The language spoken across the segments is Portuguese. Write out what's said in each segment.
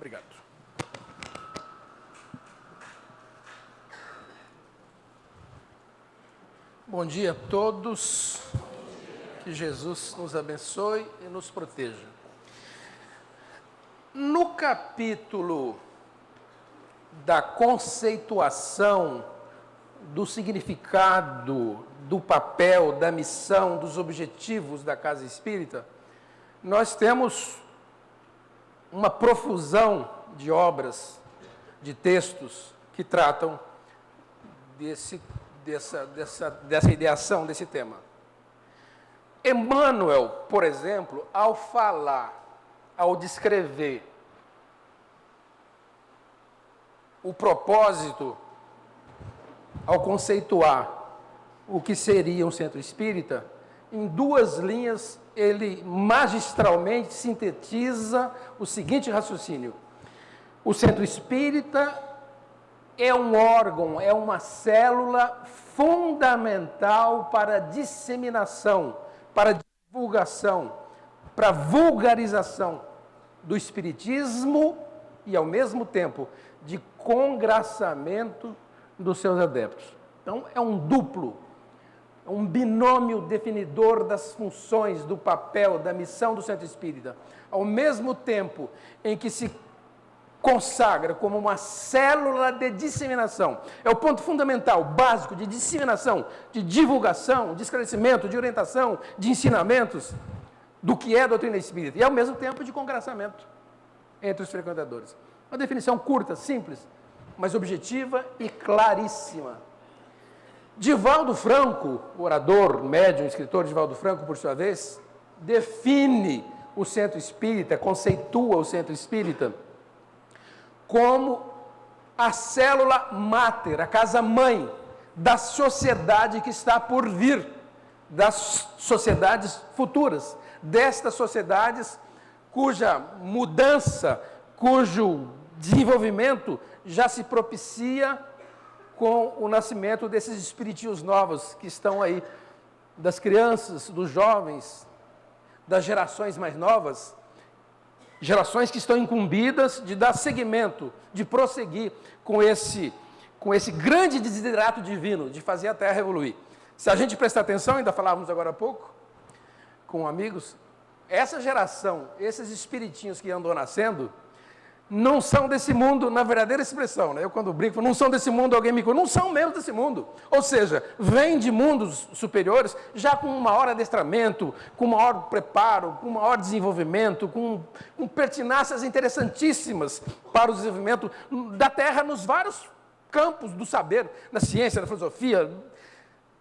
Obrigado. Bom dia a todos. Que Jesus nos abençoe e nos proteja. No capítulo da conceituação do significado, do papel, da missão, dos objetivos da Casa Espírita, nós temos uma profusão de obras, de textos que tratam dessa ideação, desse tema. Emmanuel, por exemplo, ao falar, ao descrever o propósito, ao conceituar o que seria um centro espírita, em 2 linhas, ele magistralmente sintetiza o seguinte raciocínio: o centro espírita é um órgão, é uma célula fundamental para a disseminação, para a divulgação, para a vulgarização do espiritismo e, ao mesmo tempo, de congraçamento dos seus adeptos. Então, é um duplo, um binômio definidor das funções, do papel, da missão do centro espírita. Ao mesmo tempo em que se consagra como uma célula de disseminação. É o ponto fundamental, básico de disseminação, de divulgação, de esclarecimento, de orientação, de ensinamentos do que é a doutrina espírita. E, ao mesmo tempo, de congraçamento entre os frequentadores. Uma definição curta, simples, mas objetiva e claríssima. Divaldo Franco, o orador, médium, escritor Divaldo Franco, por sua vez, define o centro espírita, conceitua o centro espírita como a célula máter, a casa-mãe da sociedade que está por vir, das sociedades futuras, destas sociedades cuja mudança, cujo desenvolvimento já se propicia com o nascimento desses espíritos novos que estão aí, das crianças, dos jovens, das gerações mais novas, gerações que estão incumbidas de dar seguimento, de prosseguir com esse grande desiderato divino, de fazer a Terra evoluir. Se a gente prestar atenção, ainda falávamos agora há pouco, com amigos, essa geração, esses espiritinhos que andam nascendo, não são desse mundo, na verdadeira expressão, né? Eu quando brinco, não são desse mundo, alguém me conta, não são mesmo desse mundo. Ou seja, vêm de mundos superiores, já com um maior adestramento, com maior preparo, com maior desenvolvimento, com pertinácias interessantíssimas para o desenvolvimento da Terra nos vários campos do saber, na ciência, na filosofia.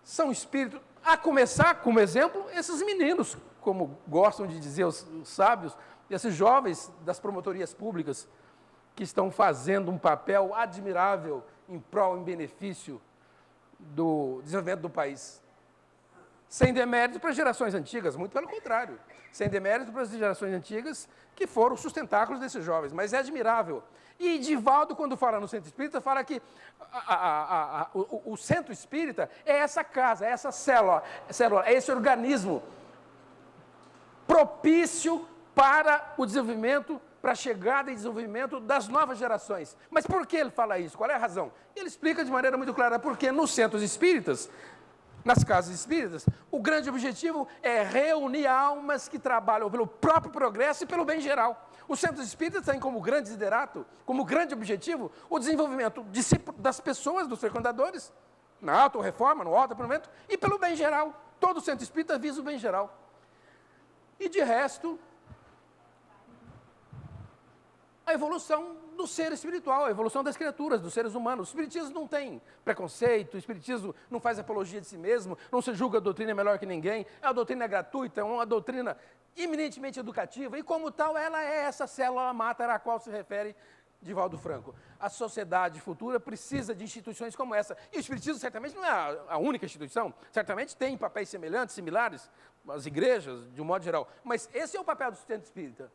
São espíritos, a começar, como exemplo, esses meninos, como gostam de dizer os sábios, esses jovens das promotorias públicas que estão fazendo um papel admirável em prol, em benefício do desenvolvimento do país. Sem demérito para as gerações antigas, muito pelo contrário. Sem demérito para as gerações antigas que foram sustentáculos desses jovens, mas é admirável. E Divaldo, quando fala no centro espírita, fala que o centro espírita é essa casa, é essa célula, é esse organismo propício para o desenvolvimento, para a chegada e desenvolvimento das novas gerações. Mas por que ele fala isso? Qual é a razão? Ele explica de maneira muito clara, porque nos centros espíritas, nas casas espíritas, o grande objetivo é reunir almas que trabalham pelo próprio progresso e pelo bem geral. Os centros espíritas têm como grande desiderato, como grande objetivo, o desenvolvimento das pessoas, dos frequentadores, na auto-reforma, no auto-aprendimento, e pelo bem geral. Todo centro espírita visa o bem geral. E de resto, a evolução do ser espiritual, a evolução das criaturas, dos seres humanos. O espiritismo não tem preconceito, o espiritismo não faz apologia de si mesmo, não se julga a doutrina melhor que ninguém, a doutrina é gratuita, é uma doutrina eminentemente educativa, e como tal, ela é essa célula máter a qual se refere Divaldo Franco. A sociedade futura precisa de instituições como essa. E o espiritismo certamente não é a única instituição, certamente tem papéis semelhantes, similares, as igrejas, de um modo geral. Mas esse é o papel do centro espírita.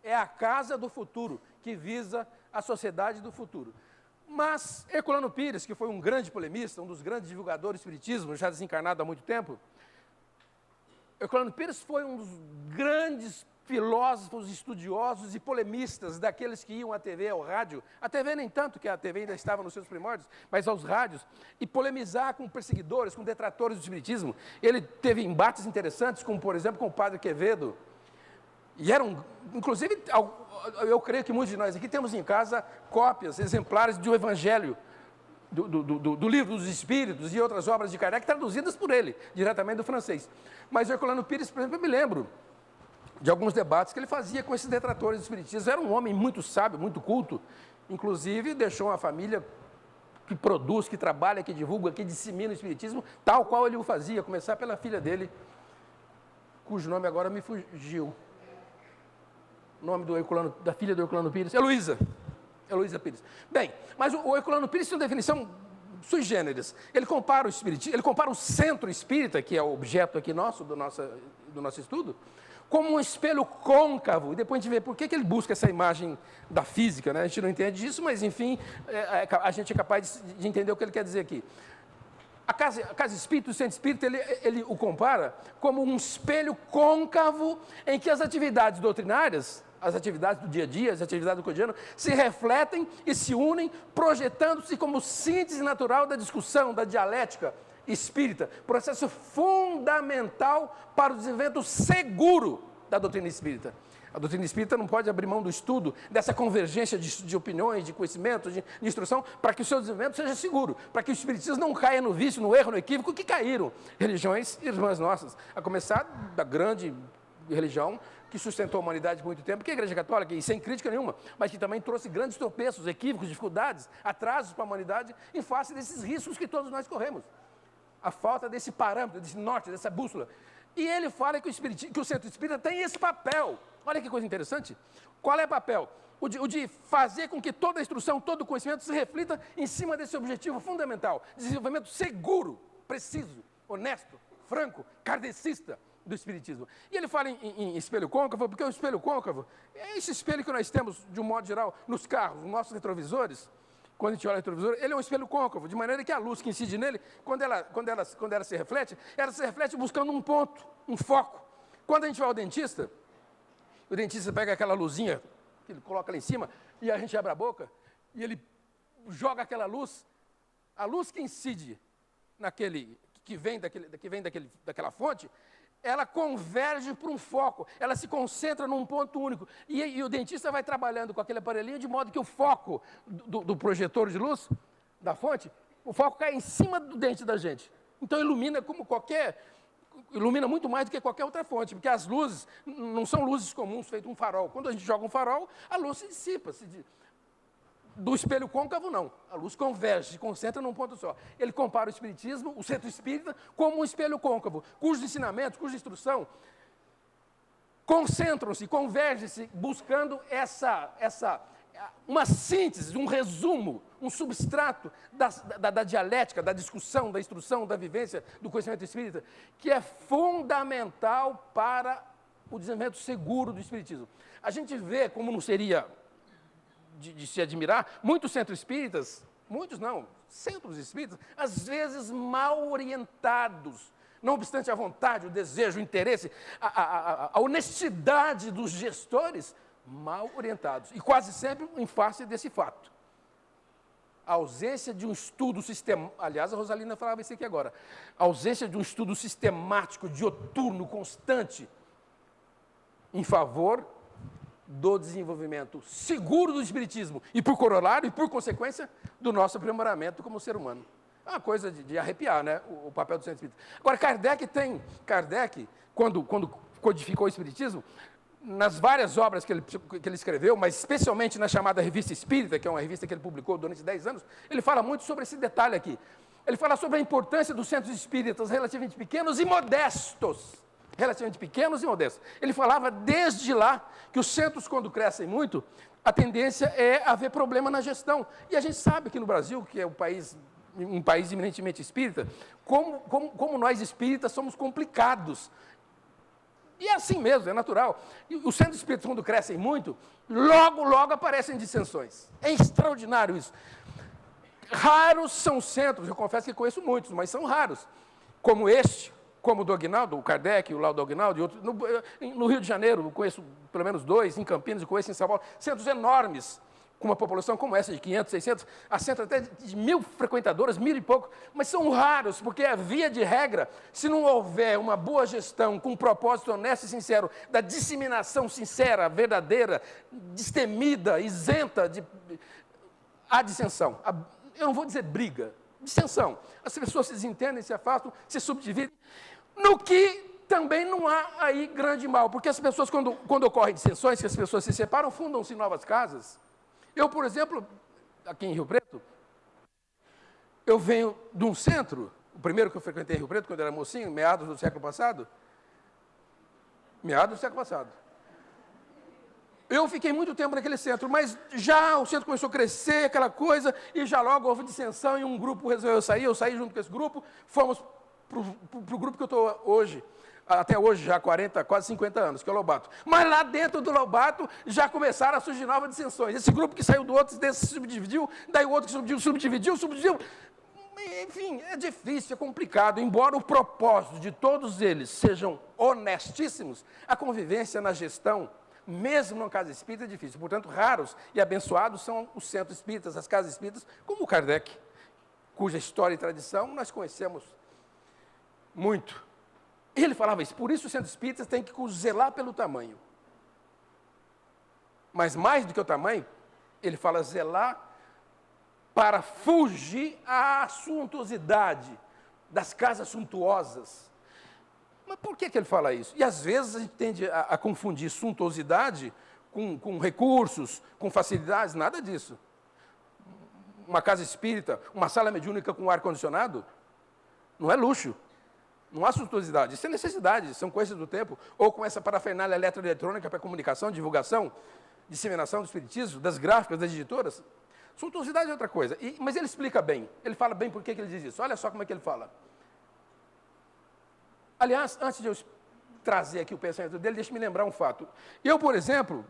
É a casa do futuro, que visa a sociedade do futuro. Mas Herculano Pires, que foi um grande polemista, um dos grandes divulgadores do espiritismo, já desencarnado há muito tempo, Herculano Pires foi um dos grandes filósofos, estudiosos e polemistas, daqueles que iam à TV, ao rádio, a TV nem tanto, que a TV ainda estava nos seus primórdios, mas aos rádios, e polemizar com perseguidores, com detratores do espiritismo. Ele teve embates interessantes, como, por exemplo, com o padre Quevedo, e eram, inclusive, eu creio que muitos de nós aqui temos em casa cópias, exemplares do Evangelho, do Livro dos Espíritos e outras obras de Kardec, traduzidas por ele, diretamente do francês. Mas o Herculano Pires, por exemplo, eu me lembro de alguns debates que ele fazia com esses detratores do espiritismo. Era um homem muito sábio, muito culto, inclusive deixou uma família que produz, que trabalha, que divulga, que dissemina o espiritismo, tal qual ele o fazia, começar pela filha dele, cujo nome agora me fugiu. O nome da filha do Herculano Pires, Heloísa Pires. Bem, mas o Herculano Pires tem uma definição sui generis. Ele compara o espiritismo, ele compara o centro espírita, que é o objeto aqui do nosso estudo, como um espelho côncavo. E depois a gente vê por que ele busca essa imagem da física, né? A gente não entende disso, mas enfim, a gente é capaz de entender o que ele quer dizer aqui. A casa espírita, o centro espírita, ele o compara como um espelho côncavo em que as atividades doutrinárias, as atividades do dia a dia, as atividades do cotidiano, se refletem e se unem, projetando-se como síntese natural da discussão, da dialética espírita, processo fundamental para o desenvolvimento seguro da doutrina espírita. A doutrina espírita não pode abrir mão do estudo, dessa convergência de opiniões, de conhecimento, de instrução, para que o seu desenvolvimento seja seguro, para que o espiritismo não caia no vício, no erro, no equívoco que caíram religiões irmãs nossas, a começar da grande religião que sustentou a humanidade por muito tempo, que é a Igreja Católica, e sem crítica nenhuma, mas que também trouxe grandes tropeços, equívocos, dificuldades, atrasos para a humanidade, em face desses riscos que todos nós corremos. A falta desse parâmetro, desse norte, dessa bússola. E ele fala que o centro espírita tem esse papel. Olha que coisa interessante. Qual é o papel? O de fazer com que toda a instrução, todo o conhecimento se reflita em cima desse objetivo fundamental. Desenvolvimento seguro, preciso, honesto, franco, kardecista do espiritismo. E ele fala em espelho côncavo, porque o espelho côncavo é esse espelho que nós temos, de um modo geral, nos carros, nos nossos retrovisores. Quando a gente olha o retrovisor, ele é um espelho côncavo, de maneira que a luz que incide nele, quando ela se reflete buscando um ponto, um foco. Quando a gente vai ao dentista, o dentista pega aquela luzinha, que ele coloca lá em cima, e a gente abre a boca, e ele joga aquela luz, a luz que incide que vem daquela fonte, ela converge para um foco, ela se concentra num ponto único. E o dentista vai trabalhando com aquele aparelhinho de modo que o foco do projetor de luz, da fonte, o foco cai em cima do dente da gente. Então ilumina ilumina muito mais do que qualquer outra fonte, porque as luzes não são luzes comuns, feito um farol. Quando a gente joga um farol, a luz se dissipa. Do espelho côncavo, não. A luz converge, se concentra num ponto só. Ele compara o espiritismo, o centro espírita, como um espelho côncavo, cujos ensinamentos, cuja instrução concentram-se, convergem-se, buscando uma síntese, um resumo, um substrato da dialética, da discussão, da instrução, da vivência do conhecimento espírita, que é fundamental para o desenvolvimento seguro do espiritismo. A gente vê, como não seria de se admirar, muitos centros espíritas, centros espíritas, às vezes mal orientados, não obstante a vontade, o desejo, o interesse, a honestidade dos gestores, mal orientados, e quase sempre em face desse fato. A ausência de um estudo sistemático, aliás, a Rosalina falava isso aqui agora, a ausência de um estudo sistemático, dioturno, constante, em favor do desenvolvimento seguro do espiritismo e, por corolário e por consequência, do nosso aprimoramento como ser humano. É uma coisa de arrepiar, né? O papel do centro espírita. Agora, Kardec, quando codificou o espiritismo, nas várias obras que ele escreveu, mas especialmente na chamada Revista Espírita, que é uma revista que ele publicou durante 10 anos, ele fala muito sobre esse detalhe aqui. Ele fala sobre a importância dos centros espíritas relativamente pequenos e modestos. Ele falava desde lá que os centros, quando crescem muito, a tendência é haver problema na gestão. E a gente sabe que no Brasil, que é um país eminentemente espírita, como nós espíritas somos complicados. E é assim mesmo, é natural. E os centros espíritas, quando crescem muito, logo aparecem dissensões. É extraordinário isso. Raros são centros, eu confesso que conheço muitos, mas são raros, como este, como o do Aguinaldo, o Kardec, o Laudo Aguinaldo e outros. No Rio de Janeiro, eu conheço pelo menos 2, em Campinas, eu conheço em São Paulo, centros enormes, com uma população como essa, de 500, 600, a centro até de 1.000 frequentadoras, 1.000 e pouco, mas são raros, porque a via de regra, se não houver uma boa gestão, com um propósito honesto e sincero, da disseminação sincera, verdadeira, destemida, isenta, há dissensão. Eu não vou dizer briga, dissensão. As pessoas se desentendem, se afastam, se subdividem, no que também não há aí grande mal, porque as pessoas, quando ocorrem dissensões, que as pessoas se separam, fundam-se novas casas. Eu, por exemplo, aqui em Rio Preto, eu venho de um centro, o primeiro que eu frequentei em Rio Preto, quando eu era mocinho, meados do século passado. Eu fiquei muito tempo naquele centro, mas já o centro começou a crescer, aquela coisa, e já logo houve dissensão e um grupo resolveu sair, eu saí junto com esse grupo, fomos para o grupo que eu estou hoje, até hoje já há 40, quase 50 anos, que é o Lobato. Mas lá dentro do Lobato já começaram a surgir novas dissensões. Esse grupo que saiu do outro, desse se subdividiu, daí o outro que subdividiu. Enfim, é difícil, é complicado. Embora o propósito de todos eles sejam honestíssimos, a convivência na gestão, mesmo numa casa espírita, é difícil. Portanto, raros e abençoados são os centros espíritas, as casas espíritas, como o Kardec, cuja história e tradição nós conhecemos muito. Ele falava isso, por isso os centros espíritas têm que zelar pelo tamanho. Mas mais do que o tamanho, ele fala zelar para fugir à suntuosidade das casas suntuosas. Mas por que ele fala isso? E às vezes a gente tende a confundir suntuosidade com recursos, com facilidades, nada disso. Uma casa espírita, uma sala mediúnica com ar-condicionado, não é luxo. Não há suntuosidade, isso é necessidade, são coisas do tempo. Ou com essa parafernália eletroeletrônica para comunicação, divulgação, disseminação do espiritismo, das gráficas, das editoras. Suntuosidade é outra coisa. Mas ele explica bem, ele fala bem por que ele diz isso. Olha só como é que ele fala. Aliás, antes de eu trazer aqui o pensamento dele, deixe-me lembrar um fato. Eu, por exemplo,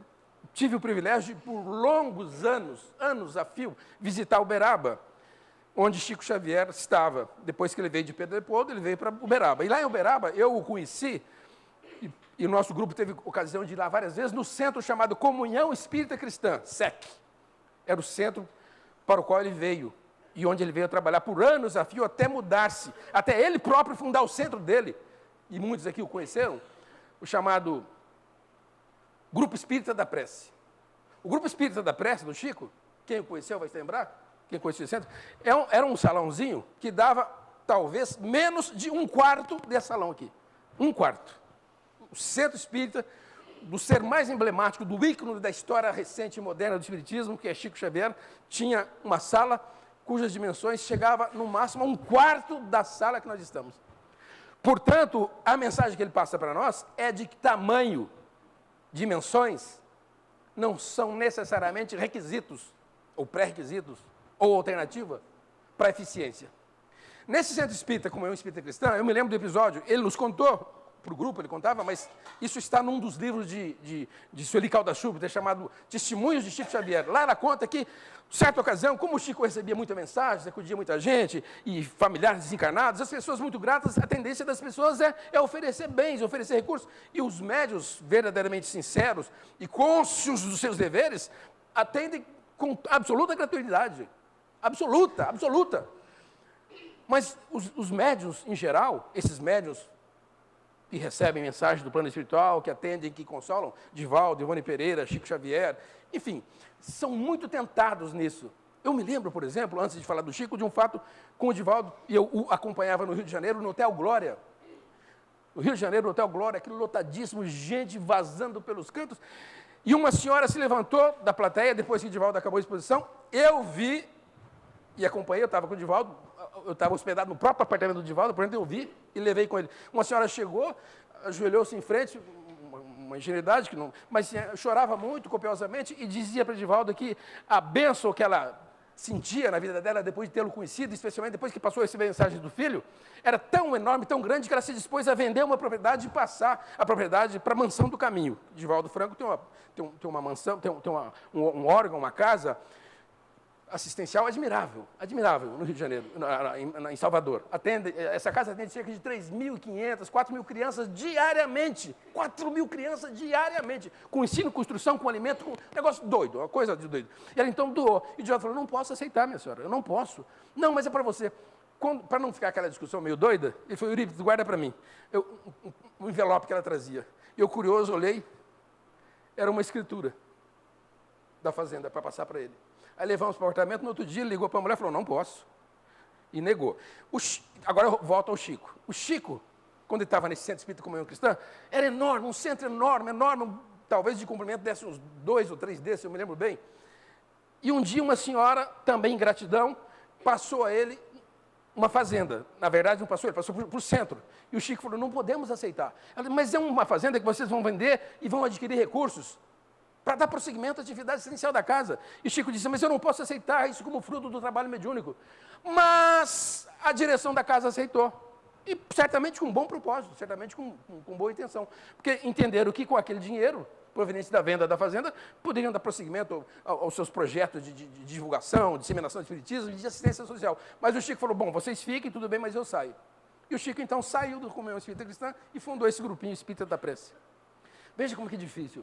tive o privilégio de, por longos anos a fio, visitar Uberaba, onde Chico Xavier estava. Depois que ele veio de Pedro Leopoldo, ele veio para Uberaba. E lá em Uberaba, eu o conheci, e o nosso grupo teve ocasião de ir lá várias vezes, no centro chamado Comunhão Espírita Cristã, SEC. Era o centro para o qual ele veio, e onde ele veio trabalhar por anos a fio, até mudar-se, até ele próprio fundar o centro dele. E muitos aqui o conheceram, o chamado Grupo Espírita da Prece. O Grupo Espírita da Prece, do Chico, quem o conheceu vai se lembrar, quem conhecia o centro, era um salãozinho que dava, talvez, menos de um quarto desse salão aqui. Um quarto. O centro espírita, do ser mais emblemático, do ícone da história recente e moderna do espiritismo, que é Chico Xavier, tinha uma sala cujas dimensões chegava, no máximo, a um quarto da sala que nós estamos. Portanto, a mensagem que ele passa para nós é de que tamanho, dimensões, não são necessariamente requisitos, ou pré-requisitos, ou alternativa para a eficiência. Nesse centro espírita, como é um espírita cristão, eu me lembro do episódio, ele nos contou, para o grupo ele contava, mas isso está num dos livros de Sueli Caldas Schubert, chamado Testemunhos de Chico Xavier. Lá ela conta que, certa ocasião, como o Chico recebia muita mensagem, acudia muita gente, e familiares desencarnados, as pessoas muito gratas, a tendência das pessoas é oferecer bens, oferecer recursos. E os médios verdadeiramente sinceros e cônscios dos seus deveres, atendem com absoluta gratuidade. Absoluta. Mas os médiuns, em geral, esses médiuns que recebem mensagens do plano espiritual, que atendem, que consolam, Divaldo, Ivone Pereira, Chico Xavier, enfim, são muito tentados nisso. Eu me lembro, por exemplo, antes de falar do Chico, de um fato com o Divaldo, e eu o acompanhava no Rio de Janeiro, no Hotel Glória. No Rio de Janeiro, no Hotel Glória, aquilo lotadíssimo, gente vazando pelos cantos, e uma senhora se levantou da plateia, depois que o Divaldo acabou a exposição, eu vi, e acompanhei, eu estava com o Divaldo, eu estava hospedado no próprio apartamento do Divaldo, portanto eu vi e levei com ele. Uma senhora chegou, ajoelhou-se em frente, uma ingenuidade, mas chorava muito, copiosamente, e dizia para o Divaldo que a bênção que ela sentia na vida dela, depois de tê-lo conhecido, especialmente depois que passou a receber a mensagem do filho, era tão enorme, tão grande, que ela se dispôs a vender uma propriedade e passar a propriedade para a Mansão do Caminho. Divaldo Franco tem uma mansão, tem um órgão, uma casa, assistencial admirável no Rio de Janeiro, em Salvador. Essa casa atende cerca de 3.500, 4.000 crianças diariamente. 4.000 crianças diariamente. Com ensino, construção, com alimento, com negócio doido, uma coisa de doido. E ela então doou. E o Divaldo falou, não posso aceitar, minha senhora, eu não posso. Não, mas é para você. Para não ficar aquela discussão meio doida, ele falou, Eurípides, guarda para mim. Um envelope que ela trazia. Eu, curioso, olhei, era uma escritura da fazenda para passar para ele. Aí levamos para o apartamento, no outro dia ele ligou para a mulher e falou, não posso. E negou. Agora eu volto ao Chico. O Chico, quando ele estava nesse centro espírita comunhão cristã, era enorme, um centro enorme, talvez de comprimento desse uns 2 ou 3 desses, eu me lembro bem. E um dia uma senhora, também em gratidão, passou a ele uma fazenda. Na verdade, não passou, ele passou para o centro. E o Chico falou, não podemos aceitar. Ela disse, mas é uma fazenda que vocês vão vender e vão adquirir recursos para dar prosseguimento à atividade essencial da casa. E Chico disse, mas eu não posso aceitar isso como fruto do trabalho mediúnico. Mas a direção da casa aceitou. E certamente com bom propósito, certamente com boa intenção. Porque entenderam que com aquele dinheiro, proveniente da venda da fazenda, poderiam dar prosseguimento aos seus projetos de divulgação, disseminação de espiritismo e de assistência social. Mas o Chico falou, bom, vocês fiquem, tudo bem, mas eu saio. E o Chico então saiu do Comunhão Espírita Cristã e fundou esse grupinho Espírita da Prece. Veja como que é difícil.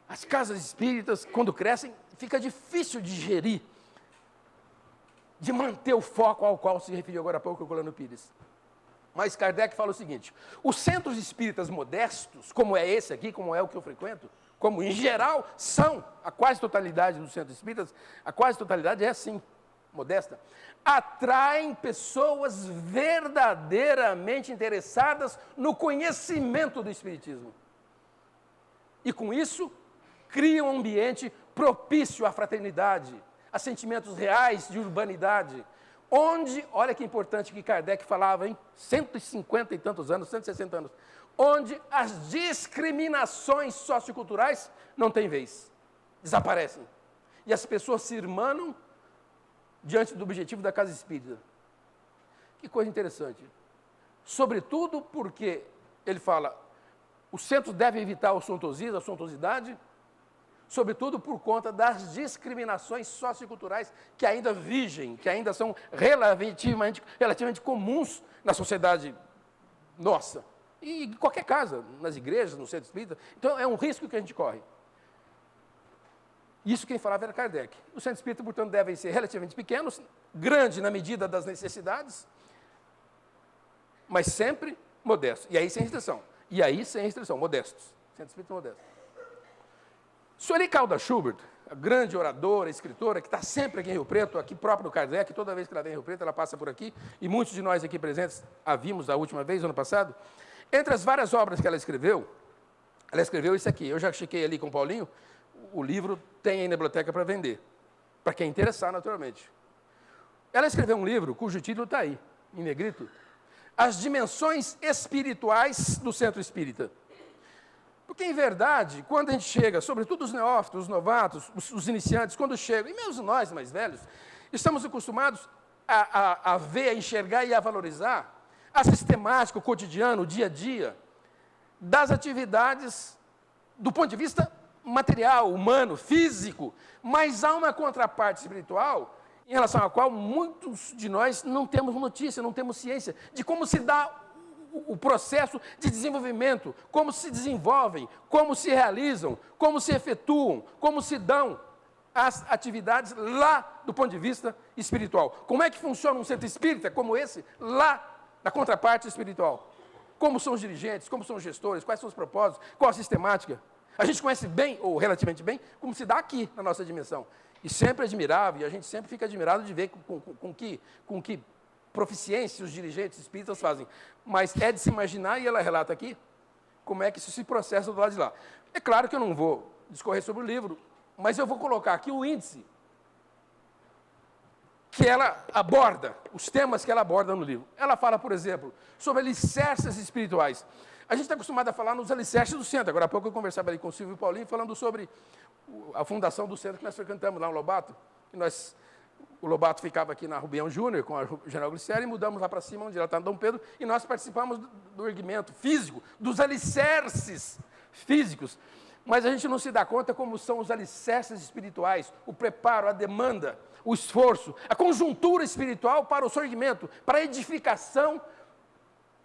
As casas espíritas, quando crescem, fica difícil de gerir, de manter o foco ao qual se referiu agora há pouco o Colano Pires. Mas Kardec fala o seguinte, os centros espíritas modestos, como é esse aqui, como é o que eu frequento, como em geral são, a quase totalidade dos centros espíritas, a quase totalidade é assim, modesta, atraem pessoas verdadeiramente interessadas no conhecimento do espiritismo. E com isso, cria um ambiente propício à fraternidade, a sentimentos reais de urbanidade, onde, olha que importante que Kardec falava, 150 e tantos anos, 160 anos, onde as discriminações socioculturais não têm vez, desaparecem. E as pessoas se irmanam diante do objetivo da casa espírita. Que coisa interessante. Sobretudo porque, ele fala, os centros devem evitar o sontosismo, a sontosidade, sobretudo por conta das discriminações socioculturais que ainda vigem, que ainda são relativamente comuns na sociedade nossa. E em qualquer casa, nas igrejas, no centro espírita. Então, é um risco que a gente corre. Isso quem falava era Kardec. Os centros espíritas, portanto, devem ser relativamente pequenos, grandes na medida das necessidades, mas sempre modestos. E aí sem restrição. Modestos. Centros espíritas modestos. Sueli Caldas Schubert, a grande oradora, escritora, que está sempre aqui em Rio Preto, aqui próprio no Kardec, toda vez que ela vem em Rio Preto, ela passa por aqui, e muitos de nós aqui presentes a vimos a última vez, ano passado. Entre as várias obras que ela escreveu isso aqui. Eu já chequei ali com o Paulinho, o livro tem aí na biblioteca para vender, para quem interessar, naturalmente. Ela escreveu um livro cujo título está aí, em negrito, As Dimensões Espirituais do Centro Espírita. Porque, em verdade, quando a gente chega, sobretudo os neófitos, os novatos, os iniciantes, quando chegam, e mesmo nós mais velhos, estamos acostumados a ver, a enxergar e a valorizar a sistemática, o cotidiano, o dia a dia, das atividades do ponto de vista material, humano, físico, mas há uma contraparte espiritual em relação à qual muitos de nós não temos notícia, não temos ciência de como se dá o processo de desenvolvimento, como se desenvolvem, como se realizam, como se efetuam, como se dão as atividades lá do ponto de vista espiritual. Como é que funciona um centro espírita como esse, lá na contraparte espiritual? Como são os dirigentes, como são os gestores, quais são os propósitos, qual a sistemática? A gente conhece bem, ou relativamente bem, como se dá aqui na nossa dimensão. E sempre admirável, e a gente sempre fica admirado de ver com que proficiência os dirigentes espíritas fazem. Mas é de se imaginar, e ela relata aqui, como é que isso se processa do lado de lá. É claro que eu não vou discorrer sobre o livro, mas eu vou colocar aqui o índice que ela aborda, os temas que ela aborda no livro. Ela fala, por exemplo, sobre alicerces espirituais. A gente está acostumado a falar nos alicerces do centro. Agora há pouco eu conversava ali com o Silvio e o Paulinho, falando sobre a fundação do centro que nós frequentamos lá no Lobato. O Lobato ficava aqui na Rubião Júnior, com a General Glicério, e mudamos lá para cima, onde ela está no Dom Pedro, e nós participamos do erguimento físico, dos alicerces físicos. Mas a gente não se dá conta como são os alicerces espirituais, o preparo, a demanda, o esforço, a conjuntura espiritual para o surgimento, para a edificação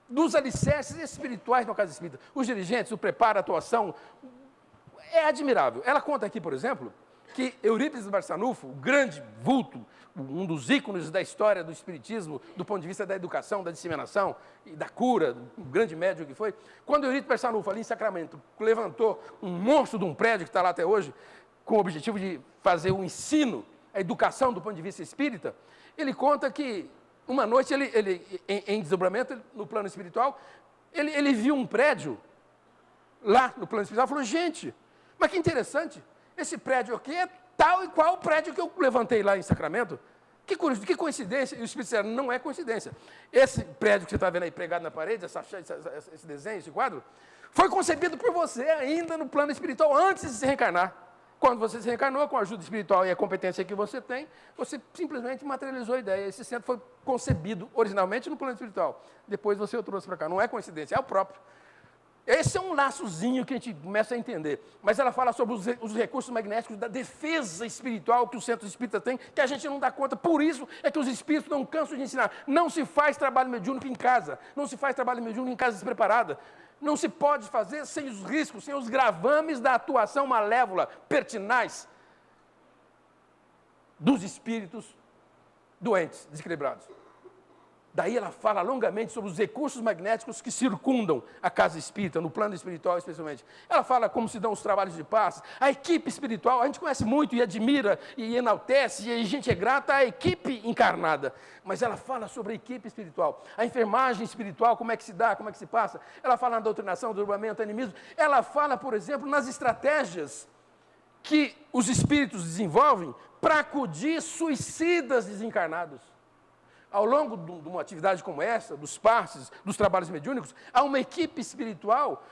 dos alicerces espirituais na casa espírita. Os dirigentes, o preparo, a atuação, é admirável. Ela conta aqui, por exemplo, que Eurípides Barçanufo, o grande vulto, um dos ícones da história do espiritismo, do ponto de vista da educação, da disseminação e da cura, um grande médium que foi, quando Eurípides Barçanufo, ali em Sacramento, levantou um monstro de um prédio que está lá até hoje, com o objetivo de fazer o ensino, a educação do ponto de vista espírita, ele conta que uma noite, em desdobramento, no plano espiritual, ele viu um prédio lá no plano espiritual e falou, gente, mas que interessante, esse prédio aqui é tal e qual o prédio que eu levantei lá em Sacramento. Que coincidência. E o Espírito disse, não é coincidência. Esse prédio que você está vendo aí pregado na parede, esse desenho, esse quadro, foi concebido por você ainda no plano espiritual, antes de se reencarnar. Quando você se reencarnou, com a ajuda espiritual e a competência que você tem, você simplesmente materializou a ideia. Esse centro foi concebido originalmente no plano espiritual. Depois você o trouxe para cá. Não é coincidência, é o próprio. Esse é um laçozinho que a gente começa a entender. Mas ela fala sobre os recursos magnéticos da defesa espiritual que o centro espírita tem, que a gente não dá conta. Por isso é que os espíritos não cansam de ensinar. Não se faz trabalho mediúnico em casa. Não se faz trabalho mediúnico em casa despreparada. Não se pode fazer sem os riscos, sem os gravames da atuação malévola, pertinaz, dos espíritos doentes, desequilibrados. Daí ela fala longamente sobre os recursos magnéticos que circundam a casa espírita, no plano espiritual especialmente. Ela fala como se dão os trabalhos de paz, a equipe espiritual, a gente conhece muito e admira e enaltece, e a gente é grata à equipe encarnada. Mas ela fala sobre a equipe espiritual, a enfermagem espiritual, como é que se dá, como é que se passa. Ela fala na doutrinação, desdobramento, animismo. Ela fala, por exemplo, nas estratégias que os espíritos desenvolvem para acudir suicidas desencarnados. Ao longo de uma atividade como essa, dos passes, dos trabalhos mediúnicos, há uma equipe espiritual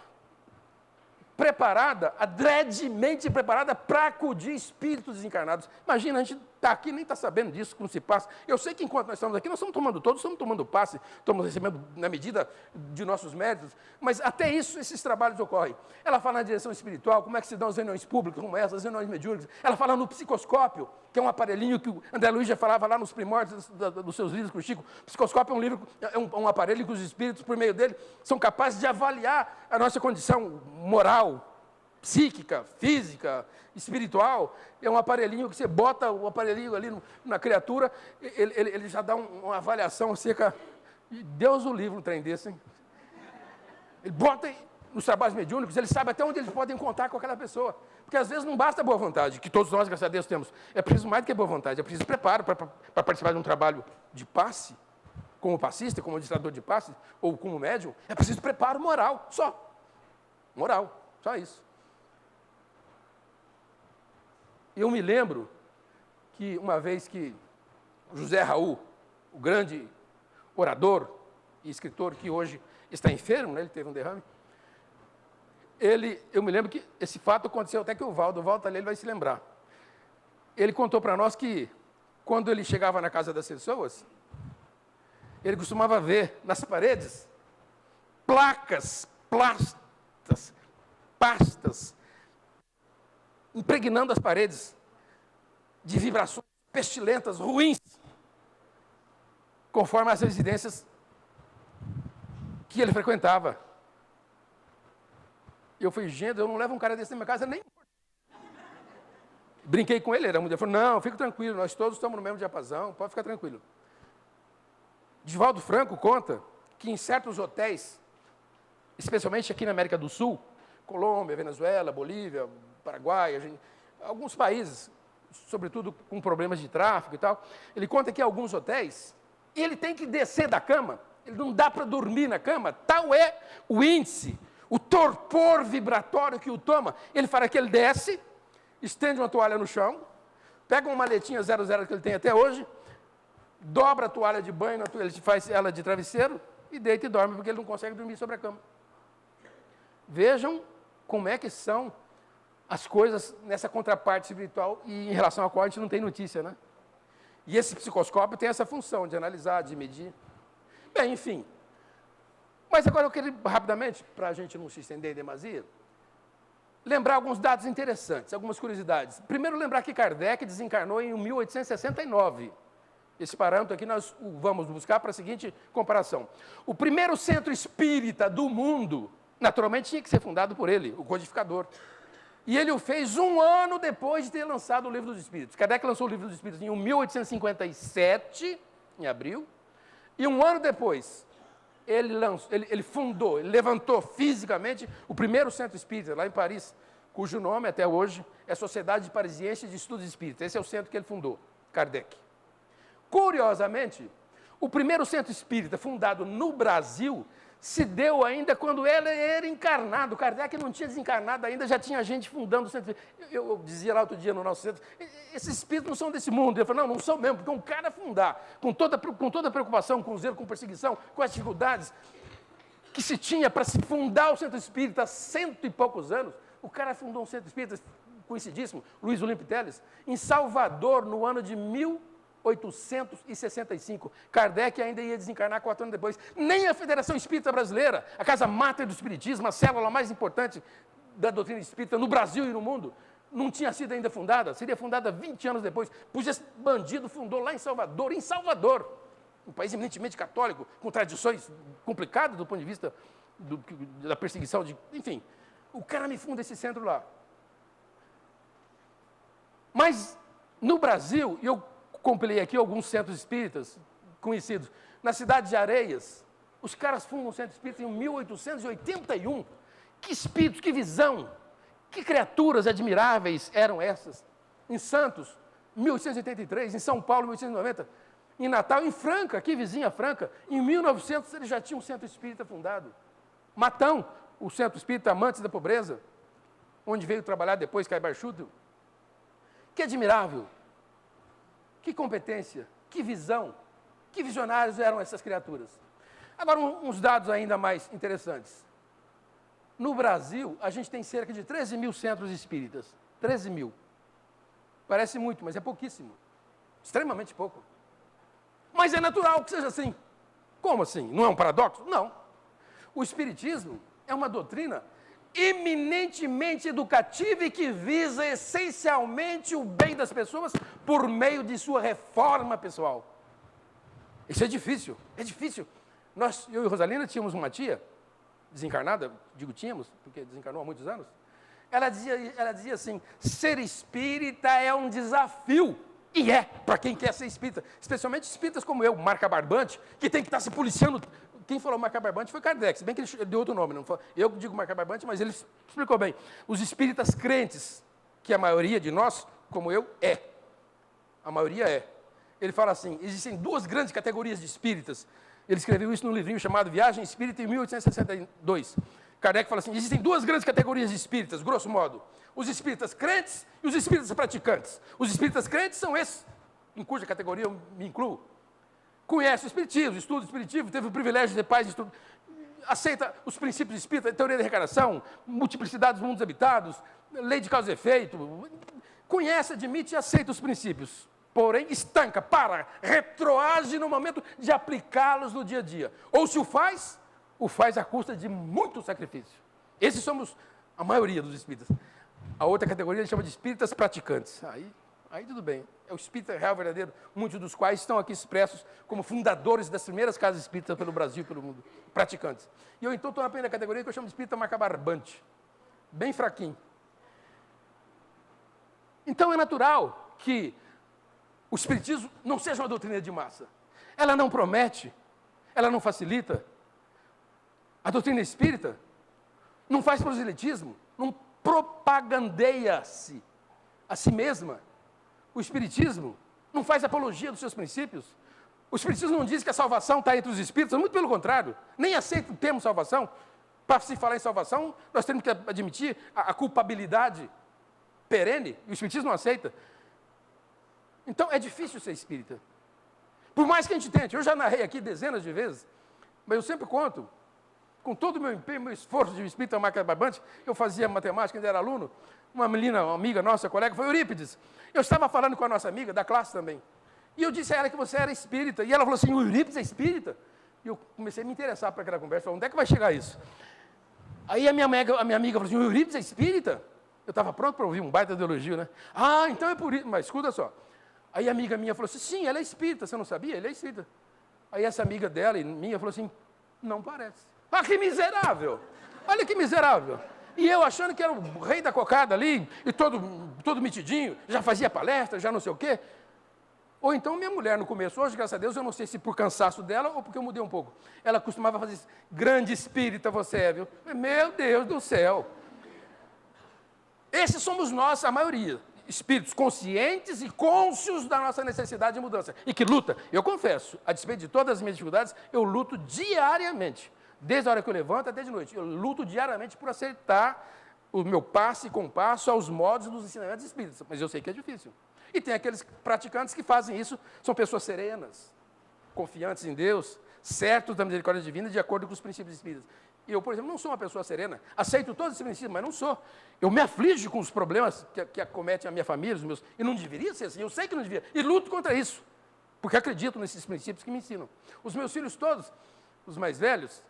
preparada, adredemente preparada para acudir espíritos desencarnados. Imagina, a gente está aqui e nem está sabendo disso, como se passa. Eu sei que enquanto nós estamos aqui, nós estamos tomando todos, estamos tomando passe, estamos recebendo na medida de nossos méritos, mas até isso, esses trabalhos ocorrem. Ela fala na direção espiritual, como é que se dão as reuniões públicas, como essas, as reuniões mediúnicas. Ela fala no psicoscópio, que é um aparelhinho que o André Luiz já falava lá nos primórdios dos seus livros com o Chico. O psicoscópio é um livro, um aparelho que os espíritos, por meio dele, são capazes de avaliar a nossa condição moral, psíquica, física, espiritual. É um aparelhinho que você bota o aparelhinho ali na criatura, ele já dá uma avaliação acerca de Deus o livre, um trem desse, hein? Ele bota nos trabalhos mediúnicos, ele sabe até onde eles podem contar com aquela pessoa. Porque às vezes não basta boa vontade, que todos nós, graças a Deus, temos. É preciso mais do que boa vontade, é preciso preparo para participar de um trabalho de passe, como passista, como administrador de passe, ou como médium. É preciso preparo moral, só. Moral, só isso. Eu me lembro que uma vez que José Raul, o grande orador e escritor que hoje está enfermo, né, ele teve um derrame, eu me lembro que esse fato aconteceu até que o Valdo ali, ele vai se lembrar. Ele contou para nós que, quando ele chegava na casa das pessoas, ele costumava ver nas paredes placas, pastas, impregnando as paredes de vibrações pestilentas, ruins, conforme as residências que ele frequentava. Eu falei, gente, eu não levo um cara desse na minha casa nem. Brinquei com ele, ele falou, não, fica tranquilo, nós todos estamos no mesmo diapasão, pode ficar tranquilo. Divaldo Franco conta que em certos hotéis, especialmente aqui na América do Sul, Colômbia, Venezuela, Bolívia, Paraguai, alguns países, sobretudo com problemas de tráfico e tal, ele conta que em alguns hotéis, ele tem que descer da cama, ele não dá para dormir na cama, tal é o índice, o torpor vibratório que o toma. Ele fala que ele desce, estende uma toalha no chão, pega uma maletinha 00 que ele tem até hoje, dobra a toalha de banho, ele faz ela de travesseiro e deita e dorme, porque ele não consegue dormir sobre a cama. Vejam como é que são as coisas nessa contraparte espiritual e em relação à qual a gente não tem notícia, né? E esse psicoscópio tem essa função de analisar, de medir. Bem, enfim. Mas agora eu queria, rapidamente, para a gente não se estender em demasia, lembrar alguns dados interessantes, algumas curiosidades. Primeiro, lembrar que Kardec desencarnou em 1869. Esse parâmetro aqui nós vamos buscar para a seguinte comparação. O primeiro centro espírita do mundo, naturalmente, tinha que ser fundado por ele, o codificador. E ele o fez um ano depois de ter lançado o Livro dos Espíritos. Kardec lançou o Livro dos Espíritos em 1857, em abril, e um ano depois, ele fundou, ele levantou fisicamente o primeiro centro espírita, lá em Paris, cujo nome, até hoje, é Sociedade Parisiense de Estudos Espíritas. Esse é o centro que ele fundou, Kardec. Curiosamente, o primeiro centro espírita fundado no Brasil se deu ainda quando ele era encarnado. Kardec não tinha desencarnado ainda, já tinha gente fundando o centro. Eu dizia lá outro dia no nosso centro, esses espíritos não são desse mundo. Eu falei, não são mesmo, porque um cara fundar, com toda a preocupação, com zelo, com perseguição, com as dificuldades que se tinha para se fundar o centro espírita há 100 e poucos anos, o cara fundou um centro espírita, conhecidíssimo, Luiz Olímpio Teles, em Salvador, no ano de 1865. Kardec ainda ia desencarnar 4 anos depois. Nem a Federação Espírita Brasileira, a casa máter do Espiritismo, a célula mais importante da doutrina espírita no Brasil e no mundo, não tinha sido ainda fundada, seria fundada 20 anos depois, pois esse bandido fundou lá em Salvador, um país eminentemente católico, com tradições complicadas do ponto de vista da perseguição, enfim. O cara me funda esse centro lá. Mas, no Brasil, eu compilei aqui alguns centros espíritas conhecidos. Na cidade de Areias, os caras fundam um centro espírita em 1881. Que espíritos, que visão, que criaturas admiráveis eram essas. Em Santos, 1883, em São Paulo, 1890, em Natal, em Franca, aqui vizinha Franca, em 1900 ele já tinha um centro espírita fundado. Matão, o centro espírita Amantes da Pobreza, onde veio trabalhar depois Caibar Schutel. Que admirável. Que competência, que visão, que visionários eram essas criaturas. Agora, uns dados ainda mais interessantes. No Brasil, a gente tem cerca de 13 mil centros espíritas. 13 mil. Parece muito, mas é pouquíssimo. Extremamente pouco. Mas é natural que seja assim. Como assim? Não é um paradoxo? Não. O espiritismo é uma doutrina eminentemente educativa e que visa essencialmente o bem das pessoas por meio de sua reforma pessoal. Isso é difícil, é difícil. Eu e Rosalina tínhamos uma tia, desencarnada, digo tínhamos, porque desencarnou há muitos anos, ela dizia assim, ser espírita é um desafio, e é, para quem quer ser espírita, especialmente espíritas como eu, marca barbante, que tem que estar se policiando. Quem falou marca barbante foi Kardec, se bem que ele deu outro nome, não foi, eu digo marca barbante, mas ele explicou bem. Os espíritas crentes, que a maioria de nós, como eu, a maioria é. Ele fala assim, existem 2 grandes categorias de espíritas. Ele escreveu isso num livrinho chamado Viagem Espírita, em 1862. Kardec fala assim, existem 2 grandes categorias de espíritas, grosso modo. Os espíritas crentes e os espíritas praticantes. Os espíritas crentes são esses, em cuja categoria eu me incluo. Conhece o espiritismo, estuda o espiritismo, teve o privilégio de ser pai de estudo, aceita os princípios espíritas, teoria da reencarnação, multiplicidade dos mundos habitados, lei de causa e efeito, conhece, admite e aceita os princípios, porém estanca, retroage no momento de aplicá-los no dia a dia. Ou se o faz à custa de muito sacrifício. Esses somos a maioria dos espíritas. A outra categoria ele chama de espíritas praticantes. Aí tudo bem. É o espírita real verdadeiro, muitos dos quais estão aqui expressos como fundadores das primeiras casas espíritas pelo Brasil e pelo mundo, praticantes. E eu então estou na primeira categoria que eu chamo de espírita marca barbante, bem fraquinho. Então é natural que o espiritismo não seja uma doutrina de massa. Ela não promete, ela não facilita. A doutrina espírita não faz proselitismo, não propagandeia-se a si mesma. O espiritismo não faz apologia dos seus princípios. O espiritismo não diz que a salvação está entre os espíritos, muito pelo contrário. Nem aceita o termo salvação. Para se falar em salvação, nós temos que admitir a culpabilidade perene, e o espiritismo não aceita. Então, é difícil ser espírita. Por mais que a gente tente, eu já narrei aqui dezenas de vezes, mas eu sempre conto, com todo o meu empenho, meu esforço de espírita marca barbante, eu fazia matemática, ainda era aluno, uma menina, uma amiga nossa, colega, foi Eurípides. Eu estava falando com a nossa amiga, da classe também, e eu disse a ela que você era espírita, e ela falou assim, o Eurípides é espírita? E eu comecei a me interessar para aquela conversa, falei, onde é que vai chegar isso? Aí a minha amiga falou assim, o Eurípides é espírita? Eu estava pronto para ouvir um baita de elogio, né? Ah, então é por isso. Mas escuta só. Aí a amiga minha falou assim, sim, ela é espírita, você não sabia? Ele é espírita. Aí essa amiga dela e minha falou assim, não parece. Ah, que miserável! Olha que miserável! E eu achando que era o rei da cocada ali, e todo metidinho, já fazia palestra, já não sei o quê. Ou então minha mulher no começo, hoje, graças a Deus, eu não sei se por cansaço dela ou porque eu mudei um pouco. Ela costumava fazer isso, grande espírita você é, viu? Meu Deus do céu! Esses somos nós, a maioria. Espíritos conscientes e cônscios da nossa necessidade de mudança. E que luta. Eu confesso, a despeito de todas as minhas dificuldades, eu luto diariamente. Desde a hora que eu levanto até de noite. Eu luto diariamente por acertar o meu passo e compasso aos modos dos ensinamentos espíritas. Mas eu sei que é difícil. E tem aqueles praticantes que fazem isso, são pessoas serenas, confiantes em Deus, certos da misericórdia divina, de acordo com os princípios espíritas. Eu, por exemplo, não sou uma pessoa serena, aceito todos esses princípios, mas não sou. Eu me aflijo com os problemas que acometem a minha família, os meus, e não deveria ser assim, eu sei que não deveria, e luto contra isso, porque acredito nesses princípios que me ensinam. Os meus filhos todos, os mais velhos,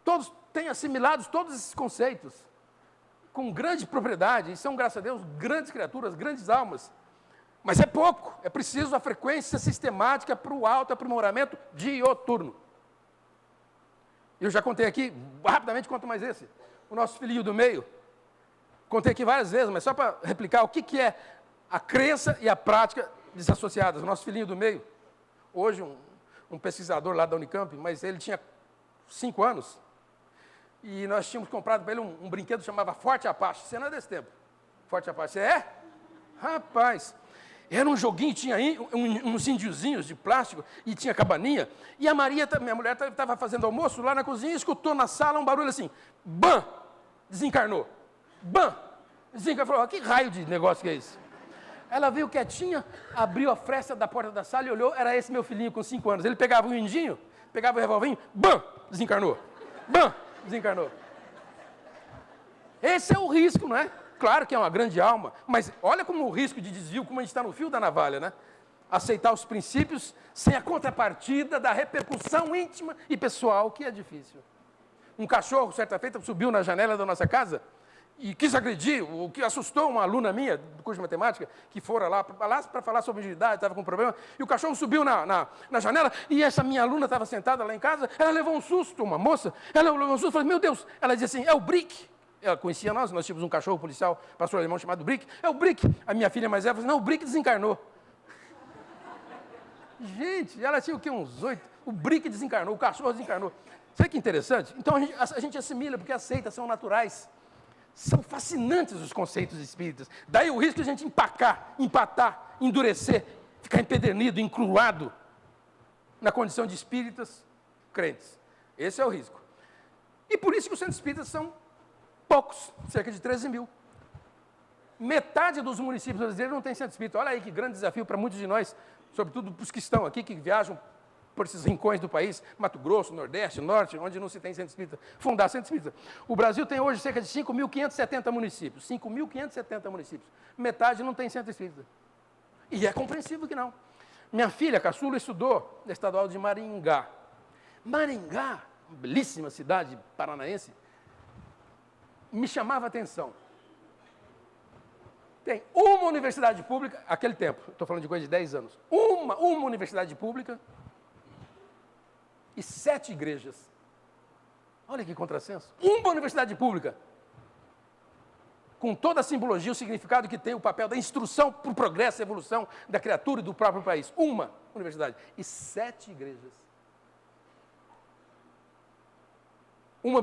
todos têm assimilados todos esses conceitos, com grande propriedade, e são, graças a Deus, grandes criaturas, grandes almas. Mas é pouco, é preciso a frequência sistemática para o autoaprimoramento diuturno. Eu já contei aqui, rapidamente conto mais esse, o nosso filhinho do meio. Contei aqui várias vezes, mas só para replicar o que é a crença e a prática desassociadas. O nosso filhinho do meio, hoje um pesquisador lá da Unicamp, mas ele tinha 5 anos, e nós tínhamos comprado para ele um brinquedo que chamava Forte Apache. Você não é desse tempo. Forte Apache, é? Rapaz, era um joguinho, tinha uns índiozinhos de plástico, e tinha cabaninha, e a Maria, minha mulher, estava fazendo almoço lá na cozinha, e escutou na sala um barulho assim, bam, desencarnou, bam, desencarnou, falou, que raio de negócio que é esse? Ela veio quietinha, abriu a fresta da porta da sala e olhou, era esse meu filhinho com 5 anos, ele pegava o indinho, pegava o revolvinho, bam, desencarnou, bam, desencarnou. Esse é o risco, não é? Claro que é uma grande alma, mas olha como o risco de desvio, como a gente está no fio da navalha, né? Aceitar os princípios sem a contrapartida da repercussão íntima e pessoal, que é difícil. Um cachorro, certa feita, subiu na janela da nossa casa e quis agredir, o que assustou uma aluna minha, do curso de matemática, que fora lá para falar sobre agilidade, estava com um problema, e o cachorro subiu na janela, e essa minha aluna estava sentada lá em casa, ela levou um susto, uma moça, ela levou um susto, falou, meu Deus, ela dizia assim, é o Brick. Ela conhecia nós tínhamos um cachorro policial, pastor alemão chamado Brick. É o Brick. A minha filha mais velha falou, não, o Brick desencarnou. Gente, ela tinha o quê? Uns 8. O Brick desencarnou, o cachorro desencarnou. Sabe que interessante? Então a gente assimila, porque aceita, são naturais. São fascinantes os conceitos espíritas. Daí o risco de a gente empatar, endurecer, ficar empedernido, encruado na condição de espíritas crentes. Esse é o risco. E por isso que os centros espíritas são poucos, cerca de 13 mil. Metade dos municípios brasileiros não tem centro espírita. Olha aí que grande desafio para muitos de nós, sobretudo para os que estão aqui, que viajam por esses rincões do país, Mato Grosso, Nordeste, Norte, onde não se tem centro espírita, fundar centro espírita. O Brasil tem hoje cerca de 5.570 municípios. 5.570 municípios. Metade não tem centro espírita. E é compreensível que não. Minha filha, caçula, estudou na Estadual de Maringá. Maringá, uma belíssima cidade paranaense, me chamava a atenção. Tem uma universidade pública, aquele tempo, estou falando de coisa de 10 anos, uma universidade pública e 7 igrejas. Olha que contrassenso. Uma universidade pública, com toda a simbologia, o significado que tem o papel da instrução para o progresso e evolução da criatura e do próprio país. Uma universidade e 7 igrejas. Uma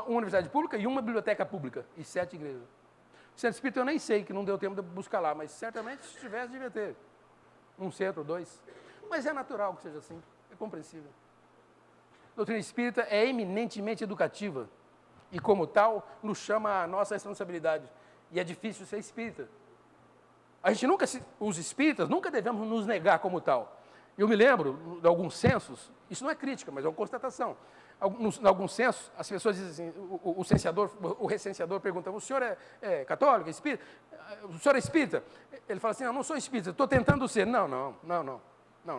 universidade pública e uma biblioteca pública e 7 igrejas. O centro espírita eu nem sei, que não deu tempo de buscar lá, mas certamente se tivesse, devia ter. Um centro, 2. Mas é natural que seja assim, é compreensível. A doutrina espírita é eminentemente educativa e, como tal, nos chama a nossa responsabilidade. E é difícil ser espírita. A gente nunca, os espíritas, nunca devemos nos negar como tal. Eu me lembro de alguns censos, isso não é crítica, mas é uma constatação. Em alguns censos, as pessoas dizem assim, o recenseador pergunta, o senhor é católico, é espírita? O senhor é espírita? Ele fala assim, não sou espírita, estou tentando ser. Não,